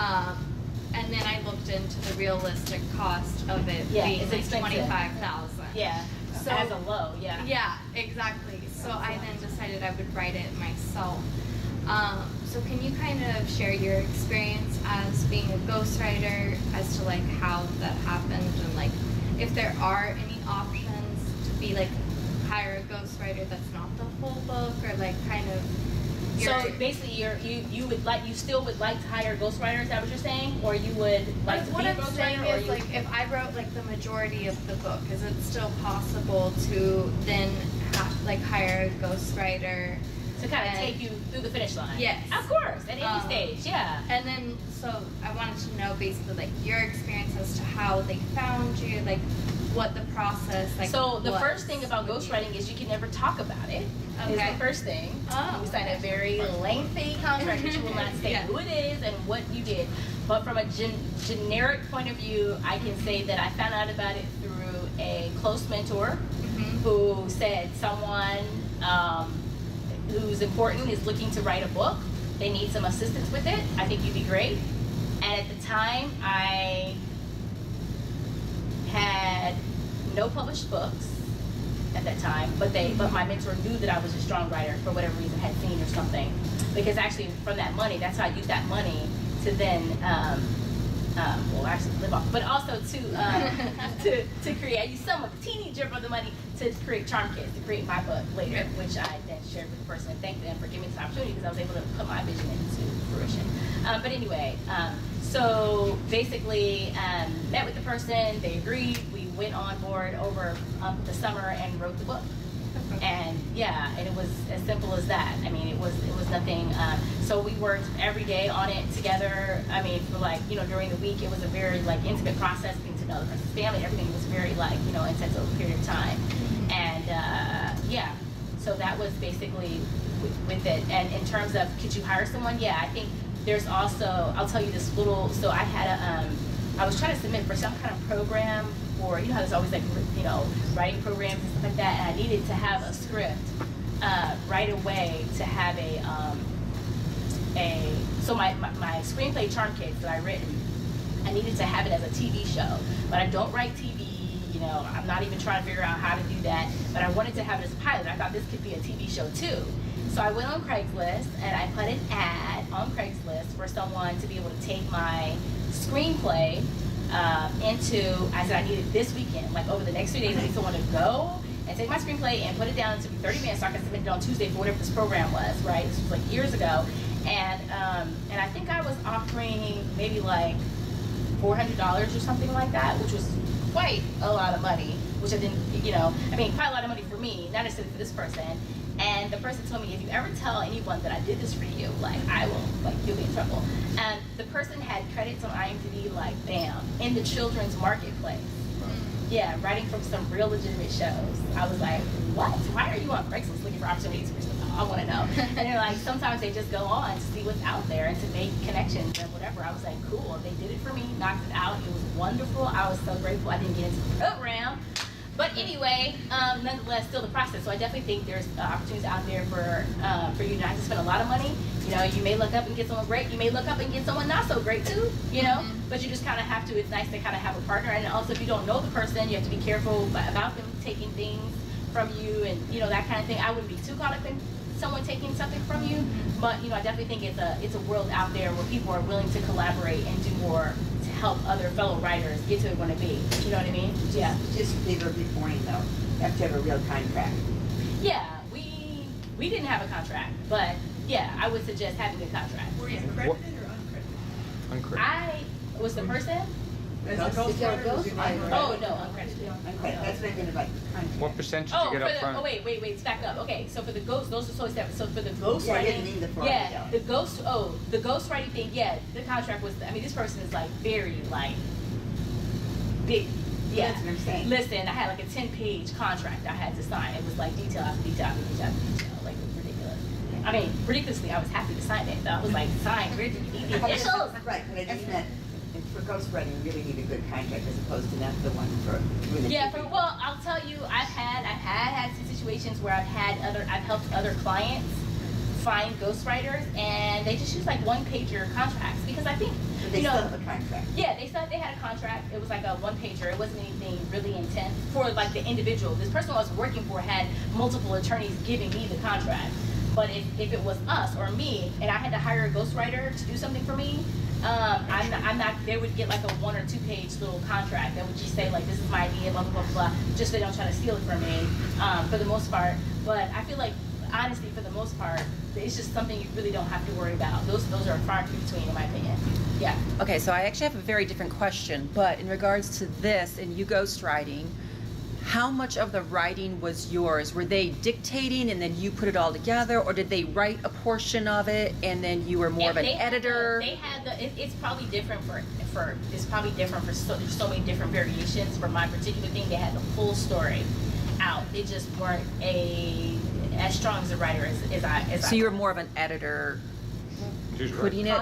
And then I looked into the realistic cost of it being like $25,000. Yeah. So as a low, yeah. Yeah, exactly. So I then decided I would write it myself. So can you kind of share your experience as being a ghostwriter as to like how that happened and like if there are any options to be like hire a ghostwriter that's not the whole book or like kind of so basically you still would like to hire a ghostwriter, is that what you're saying? Or you would like to be a ghostwriter? What I'm saying is like if I wrote like the majority of the book, is it still possible to then hire a ghostwriter to kind of take you through the finish line? Yes. Of course, at any stage, yeah. And then, so I wanted to know basically like your experience as to how they found you, like what the process like. So the first thing about ghostwriting is you can never talk about it. Okay. Is the first thing. You sign a very lengthy contract which will not say who it is and what you did. But from a generic point of view, I can say that I found out about it through a close mentor who said someone who's important is looking to write a book. They need some assistance with it. I think you'd be great. And at the time, I had no published books at that time, but my mentor knew that I was a strong writer for whatever reason, had seen or something. Because actually, from that money, that's how I used that money to then, actually live off, but also to create. I used some of the teeny drip of the money to create Charm Kids, to create my book later, which I then shared with the person and thanked them for giving me this opportunity because I was able to put my vision into fruition. But anyway, so basically met with the person, they agreed, we went on board over the summer and wrote the book. And yeah, and it was as simple as that. I mean, it was nothing. So we worked every day on it together. I mean, for like, you know, during the week, it was a very like intimate process, getting to know the person's family. Everything was very like, you know, intense over a period of time. And yeah, so that was basically with it. And in terms of could you hire someone? Yeah, I think there's also, I'll tell you this little. So I had I was trying to submit for some kind of program. Or you know how there's always like, you know, writing programs and stuff like that, and I needed to have a script right away to have so my screenplay Charm Kids that I written, I needed to have it as a TV show, but I don't write TV, you know, I'm not even trying to figure out how to do that, but I wanted to have it as a pilot. I thought this could be a TV show too. So I went on Craigslist and I put an ad on Craigslist for someone to be able to take my screenplay I said I need it this weekend, like over the next 3 days. I need someone to go and take my screenplay and put it down into 30 minutes so I can submit it on Tuesday for whatever this program was, right? This was like years ago. And I think I was offering maybe like $400 or something like that, which was quite a lot of money, which I didn't, you know, I mean, quite a lot of money for me, not necessarily for this person. And the person told me, if you ever tell anyone that I did this for you, like, I will, like, you'll be in trouble. And the person had credits on IMDb, like, bam, in the children's marketplace. Yeah, writing from some real legitimate shows. I was like, what? Why are you on Craigslist looking for opportunities for stuff? I want to know. And they're like, sometimes they just go on to see what's out there and to make connections and whatever. I was like, cool. They did it for me, knocked it out. It was wonderful. I was so grateful I didn't get into the program. But anyway, nonetheless, still the process. So I definitely think there's opportunities out there for you not to spend a lot of money. You know, you may look up and get someone great. You may look up and get someone not so great too, you know. But you just kind of have to, it's nice to kind of have a partner. And also, if you don't know the person, you have to be careful about them taking things from you and, you know, that kind of thing. I wouldn't be too caught up in someone taking something from you. But, you know, I definitely think it's a world out there where people are willing to collaborate and do more to help other fellow writers get to where they want to be. You know what I mean? Yeah. Just bigger boring though. You have to have a real contract. Yeah, we didn't have a contract, but yeah, I would suggest having a contract. Were you accredited or uncredited? I was the person. As a ghostwriter? Oh no, uncredited. That's what I meant about contract. What percentage did you get up front? Oh wait, let's back up. Okay, so for the ghost, those are so separate. So for the ghost Yeah, writing, you didn't need the yeah, the ghost writing thing, yeah, the contract was. I mean, this person is like very like big. Yeah, That's what I'm saying. Listen, I had like a 10-page contract I had to sign. It was like detail after detail after detail after detail. Like, it was ridiculous. I mean, ridiculously, I was happy to sign it. I was like, sign, Bridget, you need the initials. Right, but I just meant for ghostwriting, you really need a good contract as opposed to not the one for really. Yeah, well, I'll tell you, I've had some situations where I've helped other clients find ghostwriters, and they just use like one-pager contracts because I think But they you know, still have a contract. Yeah, they said they had a contract. It was like a one-pager. It wasn't anything really intense for like the individual. This person I was working for had multiple attorneys giving me the contract. But if it was us or me, and I had to hire a ghostwriter to do something for me, I'm not. They would get like a 1 or 2 page little contract that would just say like, this is my idea, blah blah blah blah, just so they don't try to steal it from me. For the most part, but I feel like honestly, for the most part, it's just something you really don't have to worry about. Those are far and few between, in my opinion. Yeah. Okay, so I actually have a very different question, but in regards to this and you ghostwriting, how much of the writing was yours? Were they dictating and then you put it all together, or did they write a portion of it and then you were more of an editor? It's probably different for so many different variations. For my particular thing, they had the full story out. They just weren't as strong as a writer as I. So you were more of an editor, putting it.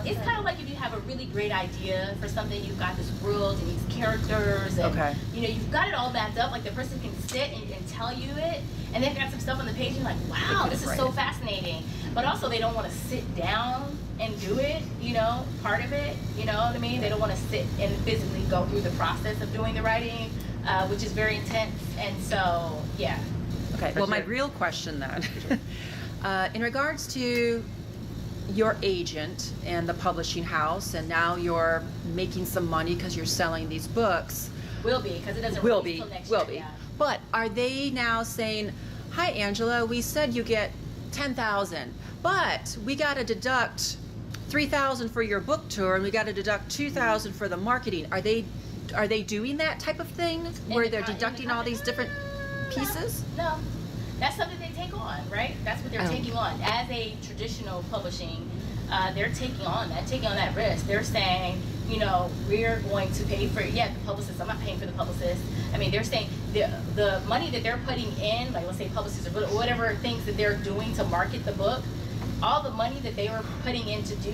It's kind of like if you have a really great idea for something, you've got this world and these characters, and you know you've got it all mapped up. Like the person can sit and tell you it, and they've got some stuff on the page, and you're like, wow, this is so fascinating. But also they don't want to sit down and do it. You know, part of it. You know what I mean? They don't want to sit and physically go through the process of doing the writing, which is very intense. And so, yeah. Okay. Well, my real question then, in regards to your agent and the publishing house, and now you're making some money because you're selling these books. Will be, because it doesn't Will release be, till next will year. be. Yeah. But are they now saying, hi, Angela, we said you get 10,000, but we got to deduct 3,000 for your book tour, and we got to deduct 2,000 for the marketing. Are they doing that type of thing where they're deducting all these different pieces? No, that's something they take on, right? That's what they're taking on as a traditional publishing. They're taking on that risk. They're saying, you know, we're going to pay for, the publicist. I'm not paying for the publicist. I mean, they're saying the money that they're putting in, like let's say publicists or whatever things that they're doing to market the book, all the money that they were putting in to do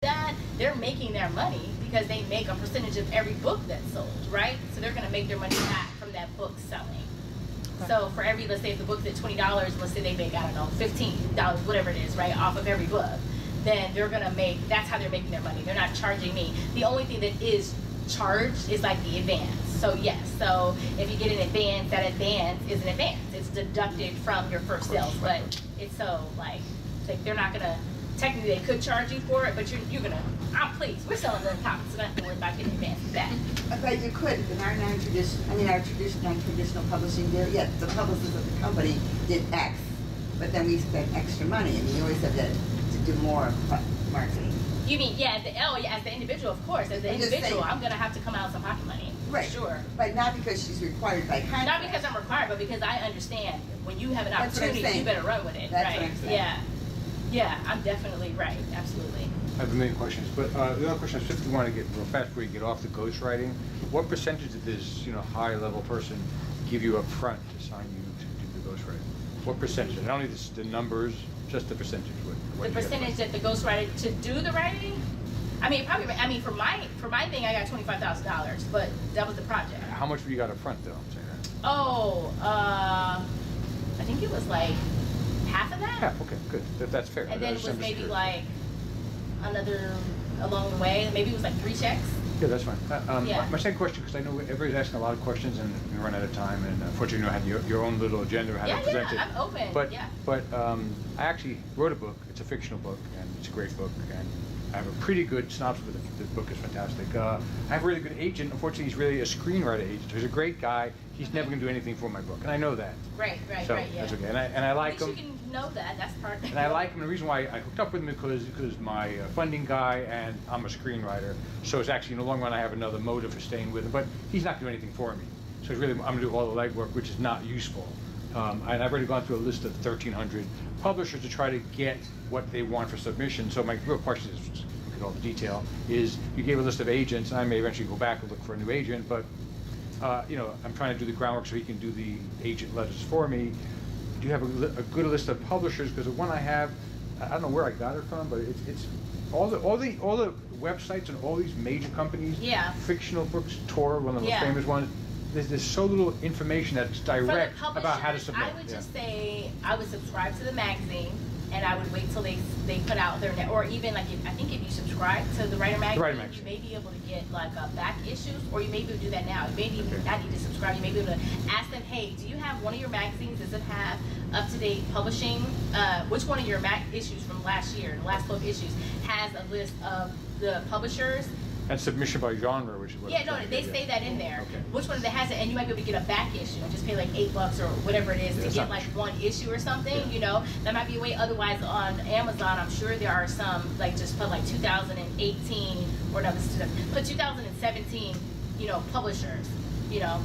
that, they're making their money because they make a percentage of every book that's sold, right? So they're going to make their money back from that book selling. So for every, let's say if the book's at $20, let's say they make, I don't know, $15, whatever it is, right, off of every book, then they're gonna make, that's how they're making their money. They're not charging me. The only thing that is charged is like the advance. So yes, so if you get an advance, that advance is an advance. It's deducted from your first sales, but it's so like they're not gonna, technically they could charge you for it, but you're gonna, please, we're selling the copies, so we don't have to worry about getting advances back. But you could, in our non-traditional publishing deal, the publicist of the company did X, but then we spent extra money, and you always have to do more marketing. You mean, as the individual, of course, as the individual, I'm gonna have to come out with some pocket money. Right. Sure. But not because she's required by contract. Not because I'm required, but because I understand when you have an opportunity, you better run with it. That's right. what I'm saying. Yeah, I'm definitely right. Absolutely. I have a million questions, but the other question I simply want to get real fast before you get off the ghostwriting. What percentage of this, high-level person give you up front to sign you to do the ghostwriting? What percentage? Not only the numbers, just the percentage. What The percentage that the ghostwriter to do the writing? I mean, probably. I mean, for my thing, I got $25,000, but that was the project. How much you got up front, though? I'm saying that. Oh, I think it was like half of that. Half. Okay, good. That's fair. And then it was maybe like another along the way. Maybe it was like 3 checks. Yeah, that's fine. Yeah. My second question, because I know everybody's asking a lot of questions and we run out of time, and unfortunately you have your own little agenda how to present it. I'm open. But I actually wrote a book. It's a fictional book, and it's a great book, and I have a pretty good synopsis of it. The book is fantastic. I have a really good agent. Unfortunately, he's really a screenwriter agent. He's a great guy. He's never going to do anything for my book, and I know that. Right, So yeah. that's okay. And I like him. You can know that. That's part of it. And I like him. The reason why I hooked up with him is because my funding guy and I'm a screenwriter. So it's actually in the long run I have another motive for staying with him. But he's not doing anything for me. So it's really I'm going to do all the legwork, which is not useful. And I've already gone through a list of 1,300 publishers to try to get what they want for submission. So my real question is, just look at all the detail, is you gave a list of agents, and I may eventually go back and look for a new agent, but I'm trying to do the groundwork so he can do the agent letters for me. Do you have a good list of publishers? Because the one I have, I don't know where I got it from, but it's all the websites and all these major companies. Yeah. Fictional books, Tor, one of the most famous ones. There's so little information that's direct about how to submit. I would just say I would subscribe to the magazine, and I would wait till they put out their or even like I think if you subscribe to the Writer magazine, you may be able to get like back issues, or you may be able to do that now. You may not need to subscribe. You may be able to ask them, hey, do you have one of your magazines? Does it have up-to-date publishing? Which one of your issues from last year, the last 12 issues, has a list of the publishers? And submission by genre, which is what. Yeah, no, they say that in there. Okay. Which one that has it, and you might be able to get a back issue and just pay like $8 or whatever it is to get like one issue or something. That might be a way. Otherwise, on Amazon, I'm sure there are some like just put like 2018 or no, put 2017, publishers.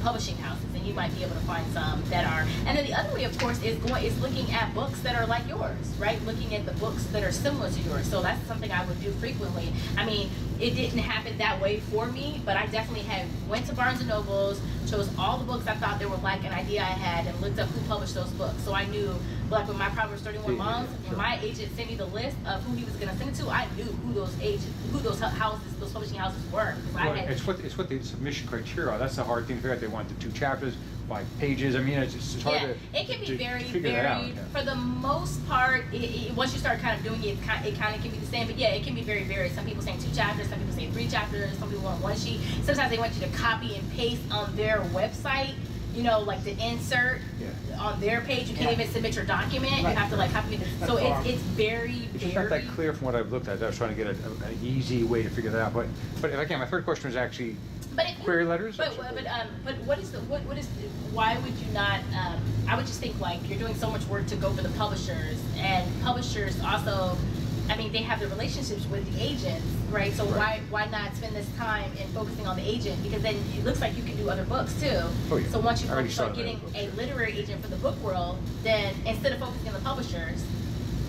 Publishing houses, and you might be able to find some that are. And then the other way, of course, is looking at books that are like yours, right? Looking at the books that are similar to yours. So that's something I would do frequently. I mean, it didn't happen that way for me, but I definitely went to Barnes and Nobles, chose all the books I thought they were like an idea I had, and looked up who published those books. So I knew, like when my problem was 31 Moms, when my agent sent me the list of who he was going to send it to, I knew who those houses, those publishing houses were. It's what the submission criteria are. That's the hard thing to figure out. They want the 2 chapters, 5 pages. I mean, it's hard to. It can be very, very. For the most part, once you start kind of doing it, it kind of can be the same. But yeah, it can be very varied. Some people say 2 chapters, some people say 3 chapters, some people want 1 sheet. Sometimes they want you to copy and paste on their website. Like the insert on their page. You can't even submit your document. You have to like copy it. So it's very. It's just not that clear from what I've looked at. I was trying to get an easy way to figure that out. But if I can, my third question was actually, But if, query letters? But what is why would you not? I would just think like you're doing so much work to go for the publishers, and publishers also, I mean, they have the relationships with the agents, right? So why not spend this time in focusing on the agent? Because then it looks like you can do other books too. Oh, yeah. So once you I already focus on saw getting that a literary agent for the book world, then instead of focusing on the publishers,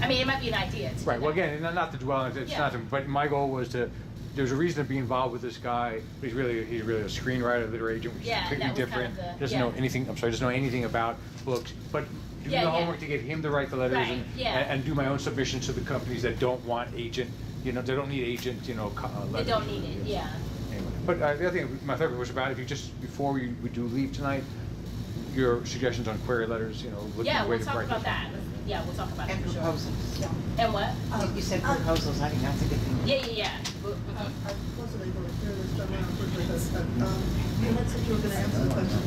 I mean, it might be an idea. To Right. Well, again, not to dwell on it. It's not. But my goal was to. There's a reason to be involved with this guy. But he's really a screenwriter, literary agent, which is completely different. Doesn't know anything. I'm sorry, doesn't know anything about books. But do the homework to get him to write the letters and do my own submissions to the companies that don't want agent. They don't need agent. Letters. They don't need it. Yeah. Anyway, but the other thing my third was about if you just before we do leave tonight, your suggestions on query letters. We'll talk about that. Yeah, we'll talk about it for sure. And proposals. And what? You said proposals, I think that's a good thing. Yeah. I wasn't able to hear this time around quickly, but you had said you were going to answer the question.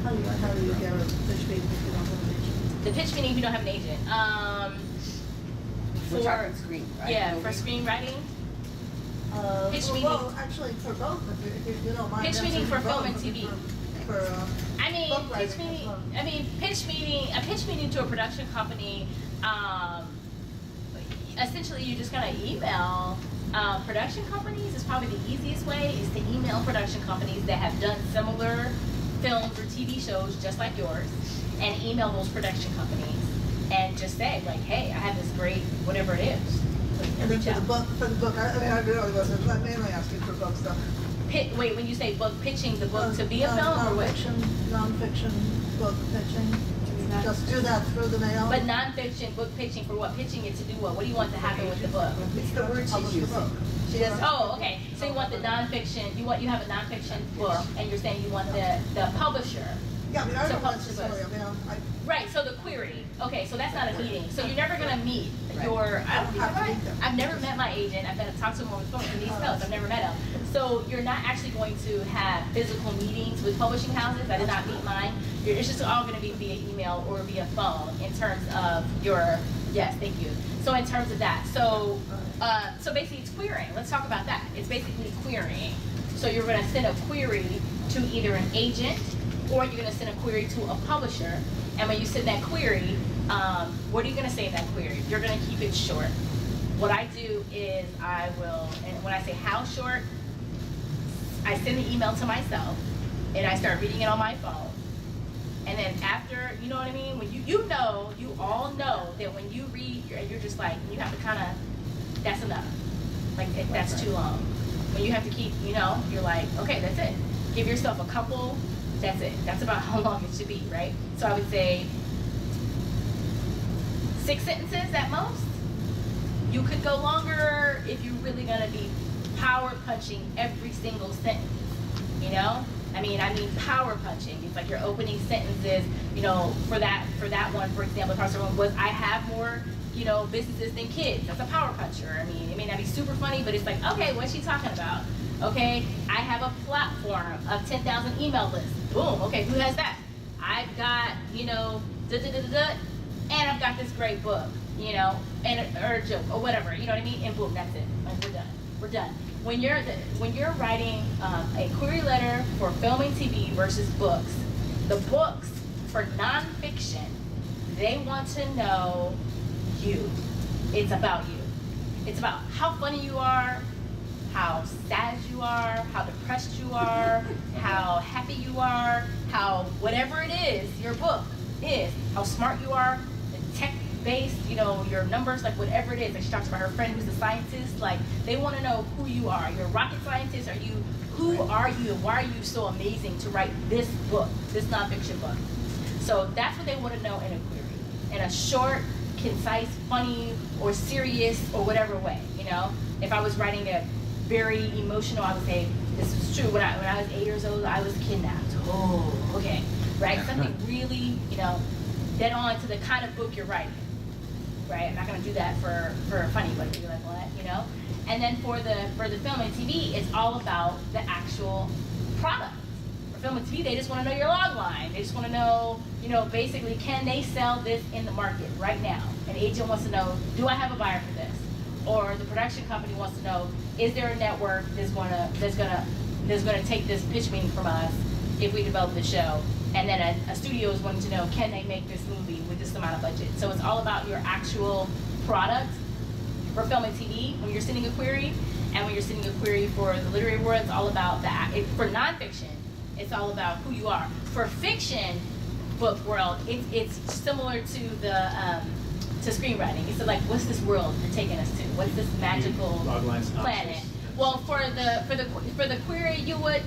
How do you get a pitch meeting if you don't have an agent? The pitch meeting if you don't have an agent. We're talking screen, right? Yeah, for screenwriting. Pitch meeting. Well, actually, for both, if you don't mind. Pitch meeting for film and TV. A pitch meeting to a production company, essentially you're just gonna email production companies is probably the easiest way, is to email production companies that have done similar films or TV shows just like yours, and email those production companies and just say like, hey, I have this great whatever it is. And then for the book, I really wasn't, I'm mainly asking for book stuff. Wait, when you say book, pitching the book to be a film or what? Non-fiction book pitching. Just do that through the mail. But non-fiction book pitching for what? Pitching it to do what? What do you want to happen with the book? It's the word she's using. She doesn't. Oh, okay. So you want the non-fiction. You have a non-fiction book, and you're saying you want the publisher. Yeah, I mean, I don't publish the book. Right. So the query. Okay. So that's not a meeting. So you're never gonna meet your. I've never met my agent. I've got to talk to him on the phone. He needs help. I've never met him. So you're not actually going to have physical meetings with publishing houses. I did not meet mine. It's just all going to be via email or via phone in terms of your. Yes, thank you. So in terms of that, so basically it's querying. Let's talk about that. It's basically querying. So you're going to send a query to either an agent or you're going to send a query to a publisher. And when you send that query, what are you going to say in that query? You're going to keep it short. What I do is I will, and when I say how short, I send the email to myself and I start reading it on my phone. And then after, you know what I mean? When you all know that when you read, you're just like, you have to kind of, that's enough. Like, that's too long. When you have to keep, you're like, okay, that's it. Give yourself a couple, that's it. That's about how long it should be, right? So I would say 6 sentences at most. You could go longer if you're really gonna be power punching every single sentence, I mean power punching. It's like your opening sentences, for that one, for example, the first one was, I have more, businesses than kids. That's a power puncher. I mean, it may not be super funny, but it's like, okay, what's she talking about? Okay, I have a platform of 10,000 email lists. Boom, okay, who has that? I've got, and I've got this great book, or a joke, or whatever, you know what I mean? And boom, that's it. Like, we're done. When you're writing a query letter for film and TV versus books, the books for nonfiction, they want to know you. It's about you. It's about how funny you are, how sad you are, how depressed you are, how happy you are, how whatever it is, your book is, how smart you are, the tech-based, your numbers, like whatever it is. Like she talks about her friend who's a scientist, like they want to know who you are. You're a rocket scientist, who are you and why are you so amazing to write this book, this nonfiction book? So that's what they want to know in a query, in a short, concise, funny, or serious, or whatever way, If I was writing a very emotional, I would say, this is true. When I was 8 years old, I was kidnapped. Oh, okay, right? Something really, dead on to the kind of book you're writing, right? I'm not gonna do that for a funny book. You're like, what, And then for the film and TV, it's all about the actual product. For film and TV, they just want to know your log line. They just want to know, basically, can they sell this in the market right now? An agent wants to know, do I have a buyer for this? Or the production company wants to know, is there a network that's gonna that's going to take this pitch meeting from us if we develop the show. And then a studio is wanting to know, can they make this movie with this amount of budget? So it's all about your actual product. For film and TV, when you're sending a query, and when you're sending a query for the literary world, it's all about that. For nonfiction, it's all about who you are. For fiction book world, it's similar to the to screenwriting. It's like, what's this world they're taking us to? What's this magical planet? Well, for the query, you would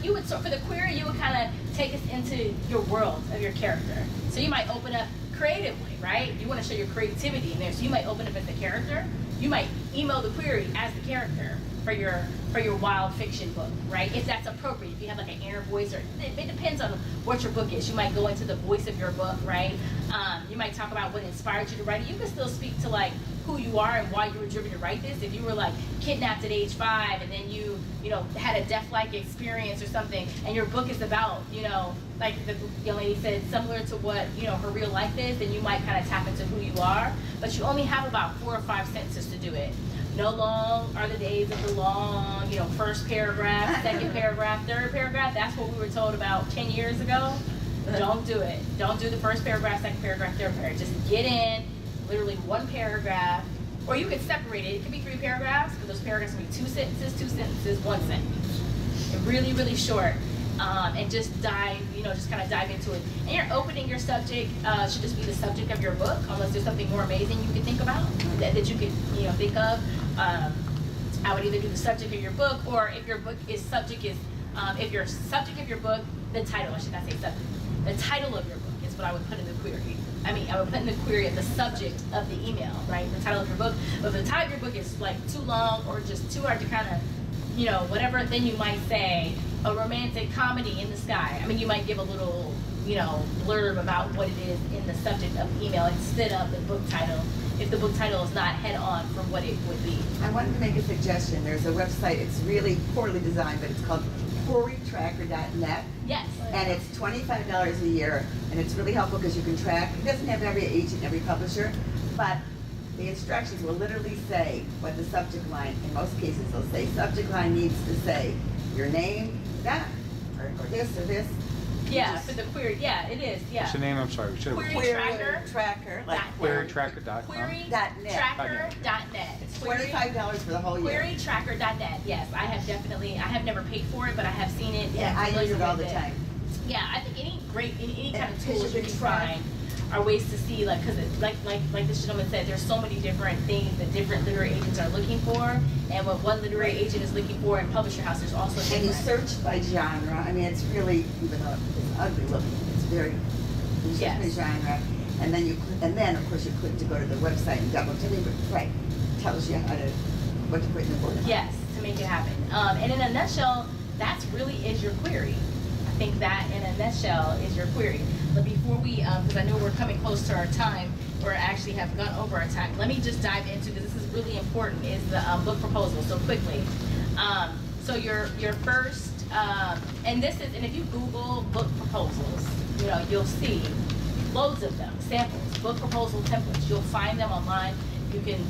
kind of take us into your world of your character. So you might open up creatively, right? You want to show your creativity in there. So you might open up as the character. You might email the query as the character for your wild fiction book, right? If that's appropriate, if you have like an inner voice, or it depends on what your book is. You might go into the voice of your book, right? You might talk about what inspired you to write it. You can still speak to like who you are and why you were driven to write this. If you were like kidnapped at age 5 and then you had a death-like experience or something, and your book is about, like the young lady said, similar to what, her real life is, then you might kind of tap into who you are. But you only have about 4 or 5 sentences to do it. No long are the days of the long, first paragraph, second paragraph, third paragraph. That's what we were told about 10 years ago. Don't do it. Don't do the first paragraph, second paragraph, third paragraph. Just get in literally 1 paragraph, or you could separate it. It could be 3 paragraphs, but those paragraphs can be 2 sentences, 1 sentence. Really, really short. And just dive, just kind of dive into it. And your opening, your subject should just be the subject of your book, unless there's something more amazing you could think about that you could, think of. I would either do the subject of your book, or if your book is if your subject of your book, the title, I should not say subject, the title of your book is what I would put in the query. I would put in the query of the subject of the email, right? The title of your book. But if the title of your book is like too long or just too hard to kind of, whatever, then you might say a romantic comedy in the sky. You might give a little, blurb about what it is in the subject of the email instead of the book title, if the book title is not head on from what it would be. I wanted to make a suggestion. There's a website, it's really poorly designed, but it's called querytracker.net. Yes. And it's $25 a year, and it's really helpful because you can track. It doesn't have every agent, every publisher, but the instructions will literally say what the subject line, in most cases they'll say, subject line needs to say your name, that, or this or this. Yeah, for the query, yeah, it is, yeah. What's the name? I'm sorry. Query tracker. Querytracker.com. Querytracker.net. It's $25 for the whole year. Querytracker.net. Yes, I have never paid for it, but I have seen it. Yeah, I use it all the time. Yeah, I think any kind of tools you can find are ways to see, like, because like this gentleman said, there's so many different things that different literary agents are looking for, and what one literary agent is looking for in publisher house, there's also different. And you search by genre. It's really, even though it's ugly looking, it's very, you search by genre, and then of course you click to go to the website and double click, right, tells you what to put in the word. Yes, to make it happen. And in a nutshell, that's really is your query. I think that in a nutshell is your query. But before we, because I know we're coming close to our time, or actually have gone over our time, let me just dive into, because this is really important, is the book proposal. So quickly, so your first, and if you Google book proposals, you'll see loads of them, samples, book proposal templates. You'll find them online. You can,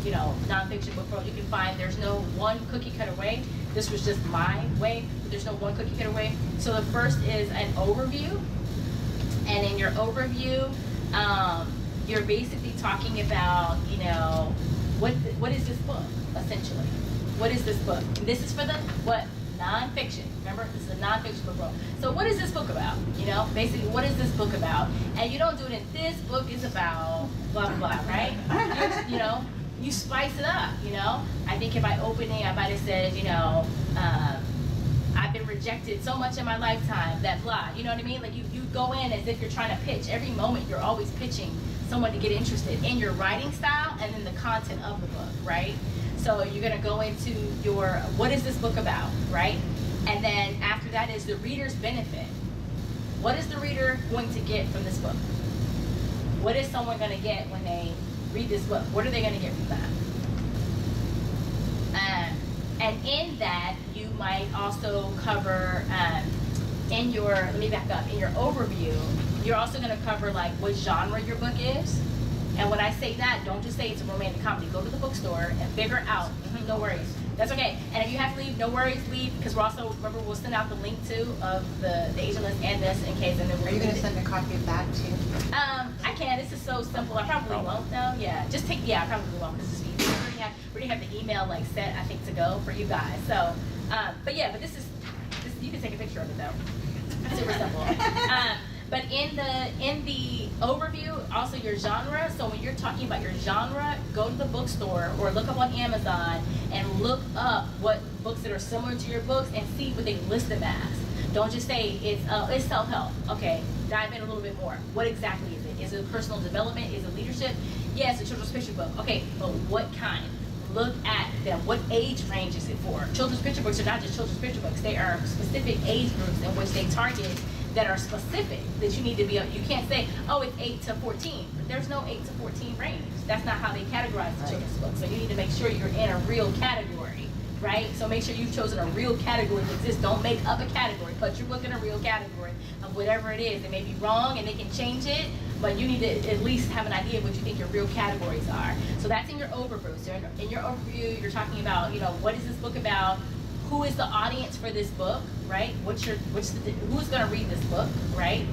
nonfiction book proposal. You can find. There's no one cookie cutter way. This was just my way, but there's no one cookie cutter way. So the first is an overview. And in your overview, you're basically talking about, what is this book, essentially? What is this book? And this is for the, nonfiction. Remember, this is a nonfiction book world. So what is this book about? Basically, what is this book about? And you don't do it in this book is about blah, blah, blah, right? You spice it up, I think if I opened it, I might have said, I've been rejected so much in my lifetime that blah, you know what I mean? Like you go in as if you're trying to pitch. Every moment you're always pitching someone to get interested in your writing style and in the content of the book, right? So you're gonna go into your, what is this book about, right? And then after that is the reader's benefit. What is the reader going to get from this book? What is someone gonna get when they read this book? What are they gonna get from that? And in that, you might also cover, let me back up, in your overview, you're also gonna cover like what genre your book is, And when I say that, don't just say it's a romantic comedy. Go to the bookstore and figure out. No worries. That's okay. And if you have to leave, no worries, leave, because we're also, remember, we'll send out the link too of the Asian list and this in case. And then Are you going to send a copy of that too? I can. This is so simple. I probably won't though. Yeah, just take. Yeah, I probably won't because it's easy. We already have the email like set, I think, to go for you guys. So, but yeah, but this you can take a picture of it though. Super simple. But in the overview, also your genre. So when you're talking about your genre, go to the bookstore or look up on Amazon and look up what books that are similar to your books and see what they list them as. Don't just say it's self-help. Okay, dive in a little bit more. What exactly is it? Is it personal development? Is it leadership? Yes, a children's picture book. Okay, but what kind? Look at them. What age range is it for? Children's picture books are not just children's picture books. They are specific age groups in which they target that are specific that you need to be. You can't say, oh, it's 8 to 14. But there's no 8 to 14 range. That's not how they categorize the children's books. So you need to make sure you're in a real category, right? So make sure you've chosen a real category that exists. Don't make up a category. Put your book in a real category of whatever it is. It may be wrong and they can change it, but you need to at least have an idea of what you think your real categories are. So that's in your overview. So in your overview, you're talking about, what is this book about? Who is the audience for this book, right? Who's going to read this book, right?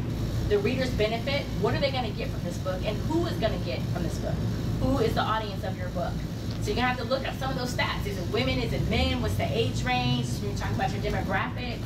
The reader's benefit. What are they going to get from this book, and who is going to get from this book? Who is the audience of your book? So you're going to have to look at some of those stats. Is it women? Is it men? What's the age range? You're talking about your demographics.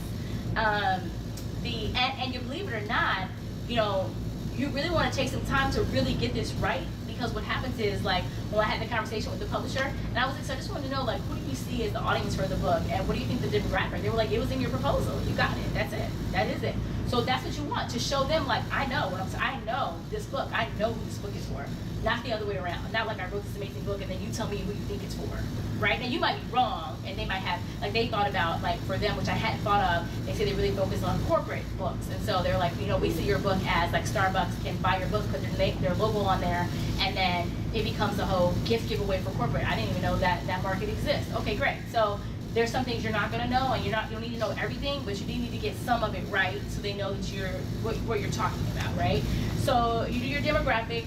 And you believe it or not, you really want to take some time to really get this right, because what happens is, like, when I had the conversation with the publisher, and I was like, so I just wanted to know, like, who do you see as the audience for the book, and what do you think the demographic? They were like, it was in your proposal. You got it. That's it. That is it. So that's what you want, to show them, like, I know what I'm saying. I know this book. I know who this book is for. Not the other way around. Not like I wrote this amazing book and then you tell me who you think it's for. Right? Now you might be wrong, and they might have, like, they thought about, like, for them, which I hadn't thought of, they say they really focus on corporate books. And so they're like, we see your book as, like, Starbucks can buy your book, put their logo on there, and then it becomes a whole gift giveaway for corporate. I didn't even know that market exists. Okay, great. So there's some things you're not going to know, and you don't need to know everything, but you do need to get some of it right so they know that what you're talking about, right? So you do your demographics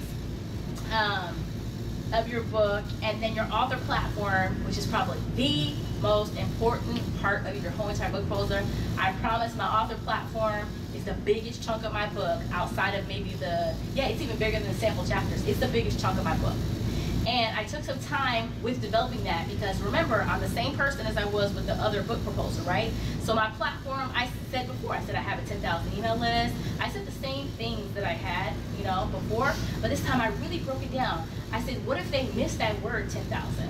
of your book, and then your author platform, which is probably the most important part of your whole entire book proposal. I promise my author platform is the biggest chunk of my book, outside of maybe it's even bigger than the sample chapters. It's the biggest chunk of my book. And I took some time with developing that, because remember, I'm the same person as I was with the other book proposal, right? So my platform, I said before, I said I have a 10,000 email list. I said the same things that I had, before, but this time I really broke it down. I said, what if they missed that word 10,000?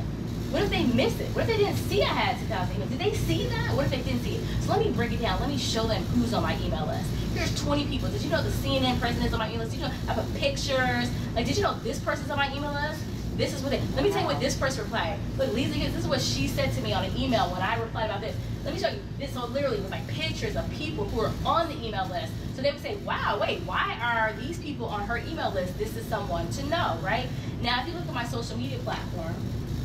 What if they missed it? What if they didn't see I had 10,000 emails? Did they see that? What if they didn't see it? So let me break it down. Let me show them who's on my email list. Here's 20 people. Did you know the CNN president's on my email list? Did you know I put pictures? Like, did you know this person's on my email list? This is what let me tell you what this person replied. Look, Lisa, this is what she said to me on an email when I replied about this. Let me show you. This so literally was like pictures of people who are on the email list. So they would say, wow, wait, why are these people on her email list? This is someone to know, right? Now, if you look at my social media platform,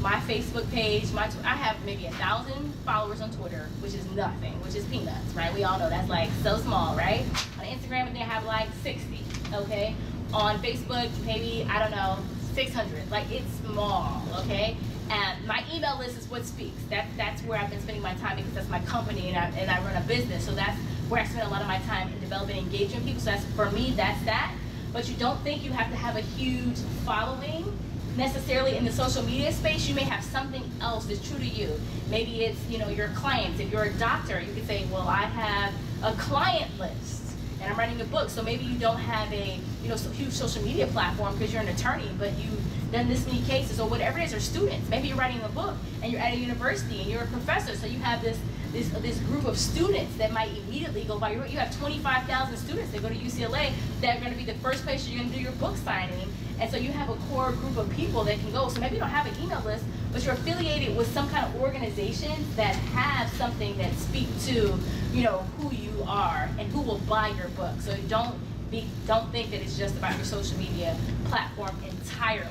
my Facebook page, I have maybe 1,000 followers on Twitter, which is nothing, which is peanuts, right? We all know that's like so small, right? On Instagram, I think I have like 60, okay? On Facebook, maybe, I don't know, 600. Like, it's small, okay? And my email list is what speaks. That's where I've been spending my time, because that's my company, and I run a business. So that's where I spend a lot of my time in developing and engaging people. So that's, for me, that's that. But you don't think you have to have a huge following necessarily in the social media space. You may have something else that's true to you. Maybe it's, your clients. If you're a doctor, you could say, well, I have a client list, and I'm writing a book. So maybe you don't have a huge social media platform because you're an attorney, but you've done this many cases, or whatever it is, or students. Maybe you're writing a book and you're at a university and you're a professor, so you have this group of students that might immediately go by. You have 25,000 students that go to UCLA that are going to be the first place you're going to do your book signing. And so you have a core group of people that can go. So maybe you don't have an email list, but you're affiliated with some kind of organization that have something that speak to, who you are and who will buy your book. So don't think that it's just about your social media platform entirely.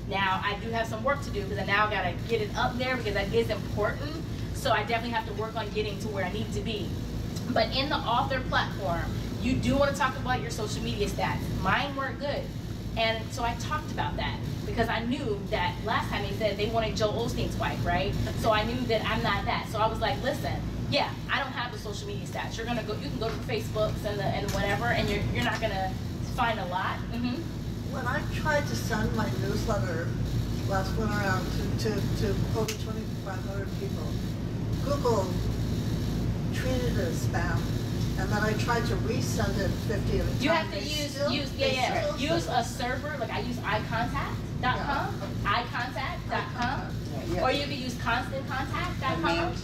Now, I do have some work to do, because I now got to get it up there, because that is important. So I definitely have to work on getting to where I need to be. But in the author platform, you do want to talk about your social media stats. Mine weren't good. And so I talked about that because I knew that last time they said they wanted Joel Osteen's wife, right? So I knew that I'm not that. So I was like, listen, yeah, I don't have the social media stats. You can go to the Facebooks and whatever, and you're not gonna find a lot. When I tried to send my newsletter last winter out to over 2,500 people, Google treated it as spam. And then I tried to resend it 50 at a time. You have to use a server, like I use iContact.com, iContact.com, or you can use ConstantContact.com.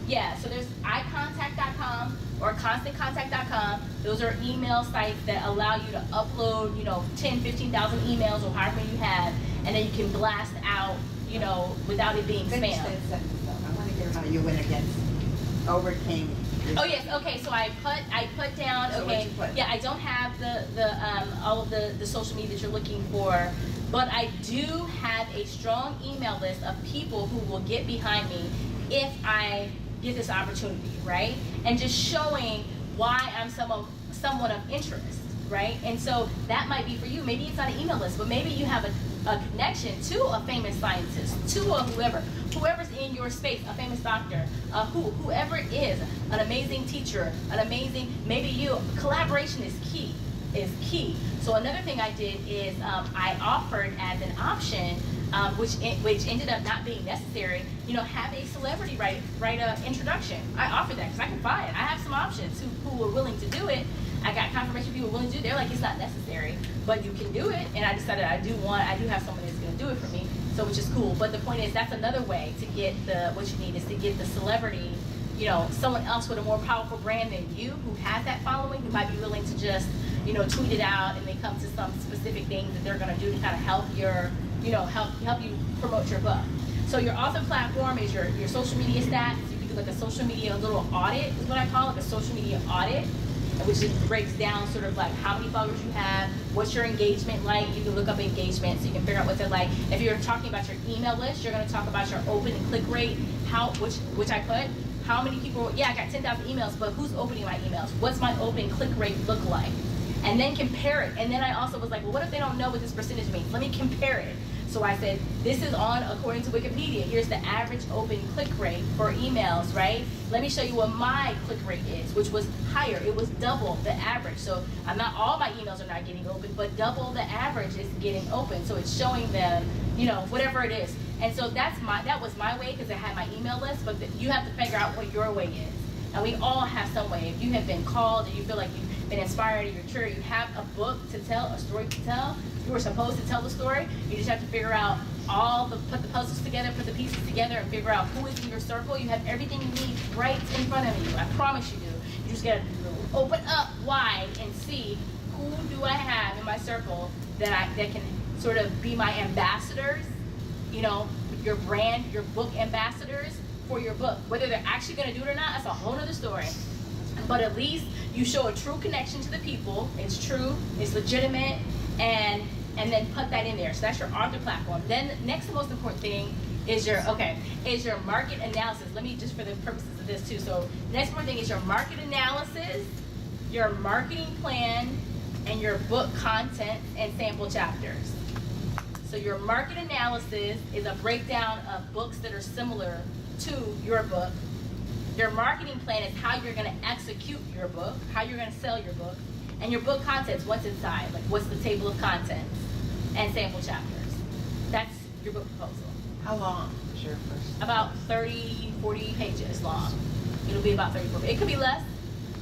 Yeah, so there's iContact.com or ConstantContact.com. Those are email sites that allow you to upload, 10, 15,000 emails or however many you have, and then you can blast out, without it being spam. Finish that sentence though. I want to hear how you went overcame. Oh yes, okay. So I put down. Okay, yeah. I don't have all of the social media that you're looking for, but I do have a strong email list of people who will get behind me if I get this opportunity, right? And just showing why I'm somewhat of interest, right? And so that might be for you. Maybe it's not an email list, but maybe you have a connection to a famous scientist, to a whoever's in your space, a famous doctor, whoever it is, an amazing teacher, maybe you. Collaboration is key. So another thing I did is I offered as an option, which ended up not being necessary, have a celebrity write an introduction. I offered that because I can buy it. I have some options who were willing to do it. I got confirmation people willing to do it. They're like, it's not necessary, but you can do it. And I decided I do have someone that's going to do it for me, so which is cool. But the point is, that's another way to get what you need is to get the celebrity, someone else with a more powerful brand than you, who has that following, who might be willing to just, tweet it out and they come to some specific things that they're going to do to kind of help your, help you promote your book. So your author platform is your social media stats. You can do like a social media little audit is what I call it, a social media audit, which just breaks down sort of like how many followers you have, what's your engagement like. You can look up engagement so you can figure out what they're like. If you're talking about your email list, you're going to talk about your open and click rate, which I put. How many people, I got 10,000 emails, but who's opening my emails? What's my open click rate look like? And then compare it. And then I also was like, well, what if they don't know what this percentage means? Let me compare it. So I said, this is according to Wikipedia. Here's the average open click rate for emails, right? Let me show you what my click rate is, which was higher. It was double the average. So all my emails are not getting open, but double the average is getting open. So it's showing them, whatever it is. And so that was my way because I had my email list, but you have to figure out what your way is. And we all have some way. If you have been called and you feel like you've been inspired, you're you have a book to tell, a story to tell, you were supposed to tell the story, you just have to figure out put the puzzles together, put the pieces together, and figure out who is in your circle. You have everything you need right in front of you. I promise you do. You just gotta open up wide and see who do I have in my circle that can sort of be my ambassadors, your brand, your book ambassadors for your book. Whether they're actually gonna do it or not, that's a whole other story. But at least you show a true connection to the people. It's true, it's legitimate, and then put that in there. So that's your author platform. Then next most important thing is your market analysis. Let me just for the purposes of this too. So next important thing is your market analysis, your marketing plan, and your book content and sample chapters. So your market analysis is a breakdown of books that are similar to your book. Your marketing plan is how you're going to execute your book, how you're going to sell your book, and your book contents, what's inside, like what's the table of contents and sample chapters. That's your book proposal. How long is your first? About 30, 40 pages long. It'll be about 34. It could be less,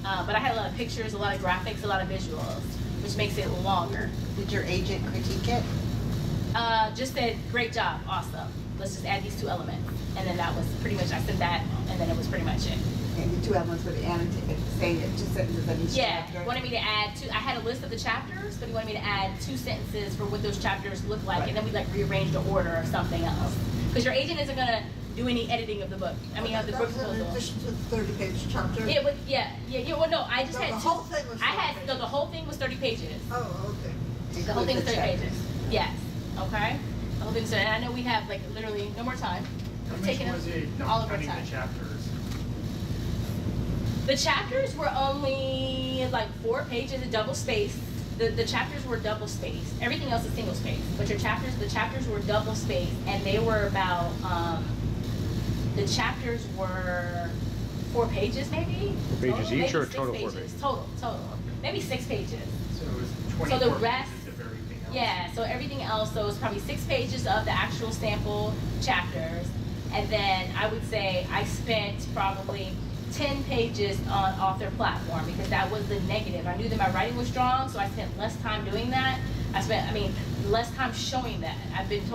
but I had a lot of pictures, a lot of graphics, a lot of visuals, which makes it longer. Did your agent critique it? Just said, great job, awesome. Let's just add these two elements. And then that was pretty much, I said that, and then it was pretty much it. And the two elements were saying it 2 sentences of each chapter? He wanted me to add I had a list of the chapters, but he wanted me to add 2 sentences for what those chapters look like, right. And then we rearrange the order of something else. Because your agent isn't going to do any editing of the book. I mean, of the book proposal. In addition to the 30-page chapter? Well, no, I just had the two. Whole thing was 30 pages. The whole thing was 30 pages. Oh, okay. The whole thing was 30 pages. Yes. Okay? The whole thing was 30. And I know we have, literally no more time. We've taken all of our time. The chapters? The chapters were only 4 pages, a double space. the chapters were double spaced. Everything else is single spaced, but the chapters were double spaced, and they were about, the chapters were 4 pages maybe? 4 pages Total? each, Maybe or 6 total 4 pages? pages? Total. Maybe 6 pages. So it was So 24 the rest, pages of everything else. yeah, so everything else, so it was probably 6 pages of the actual sample chapters. And then I would say I spent probably 10 pages on author platform, because that was the negative. I knew that my writing was strong, so I spent less time doing that. Less time showing that. I've been told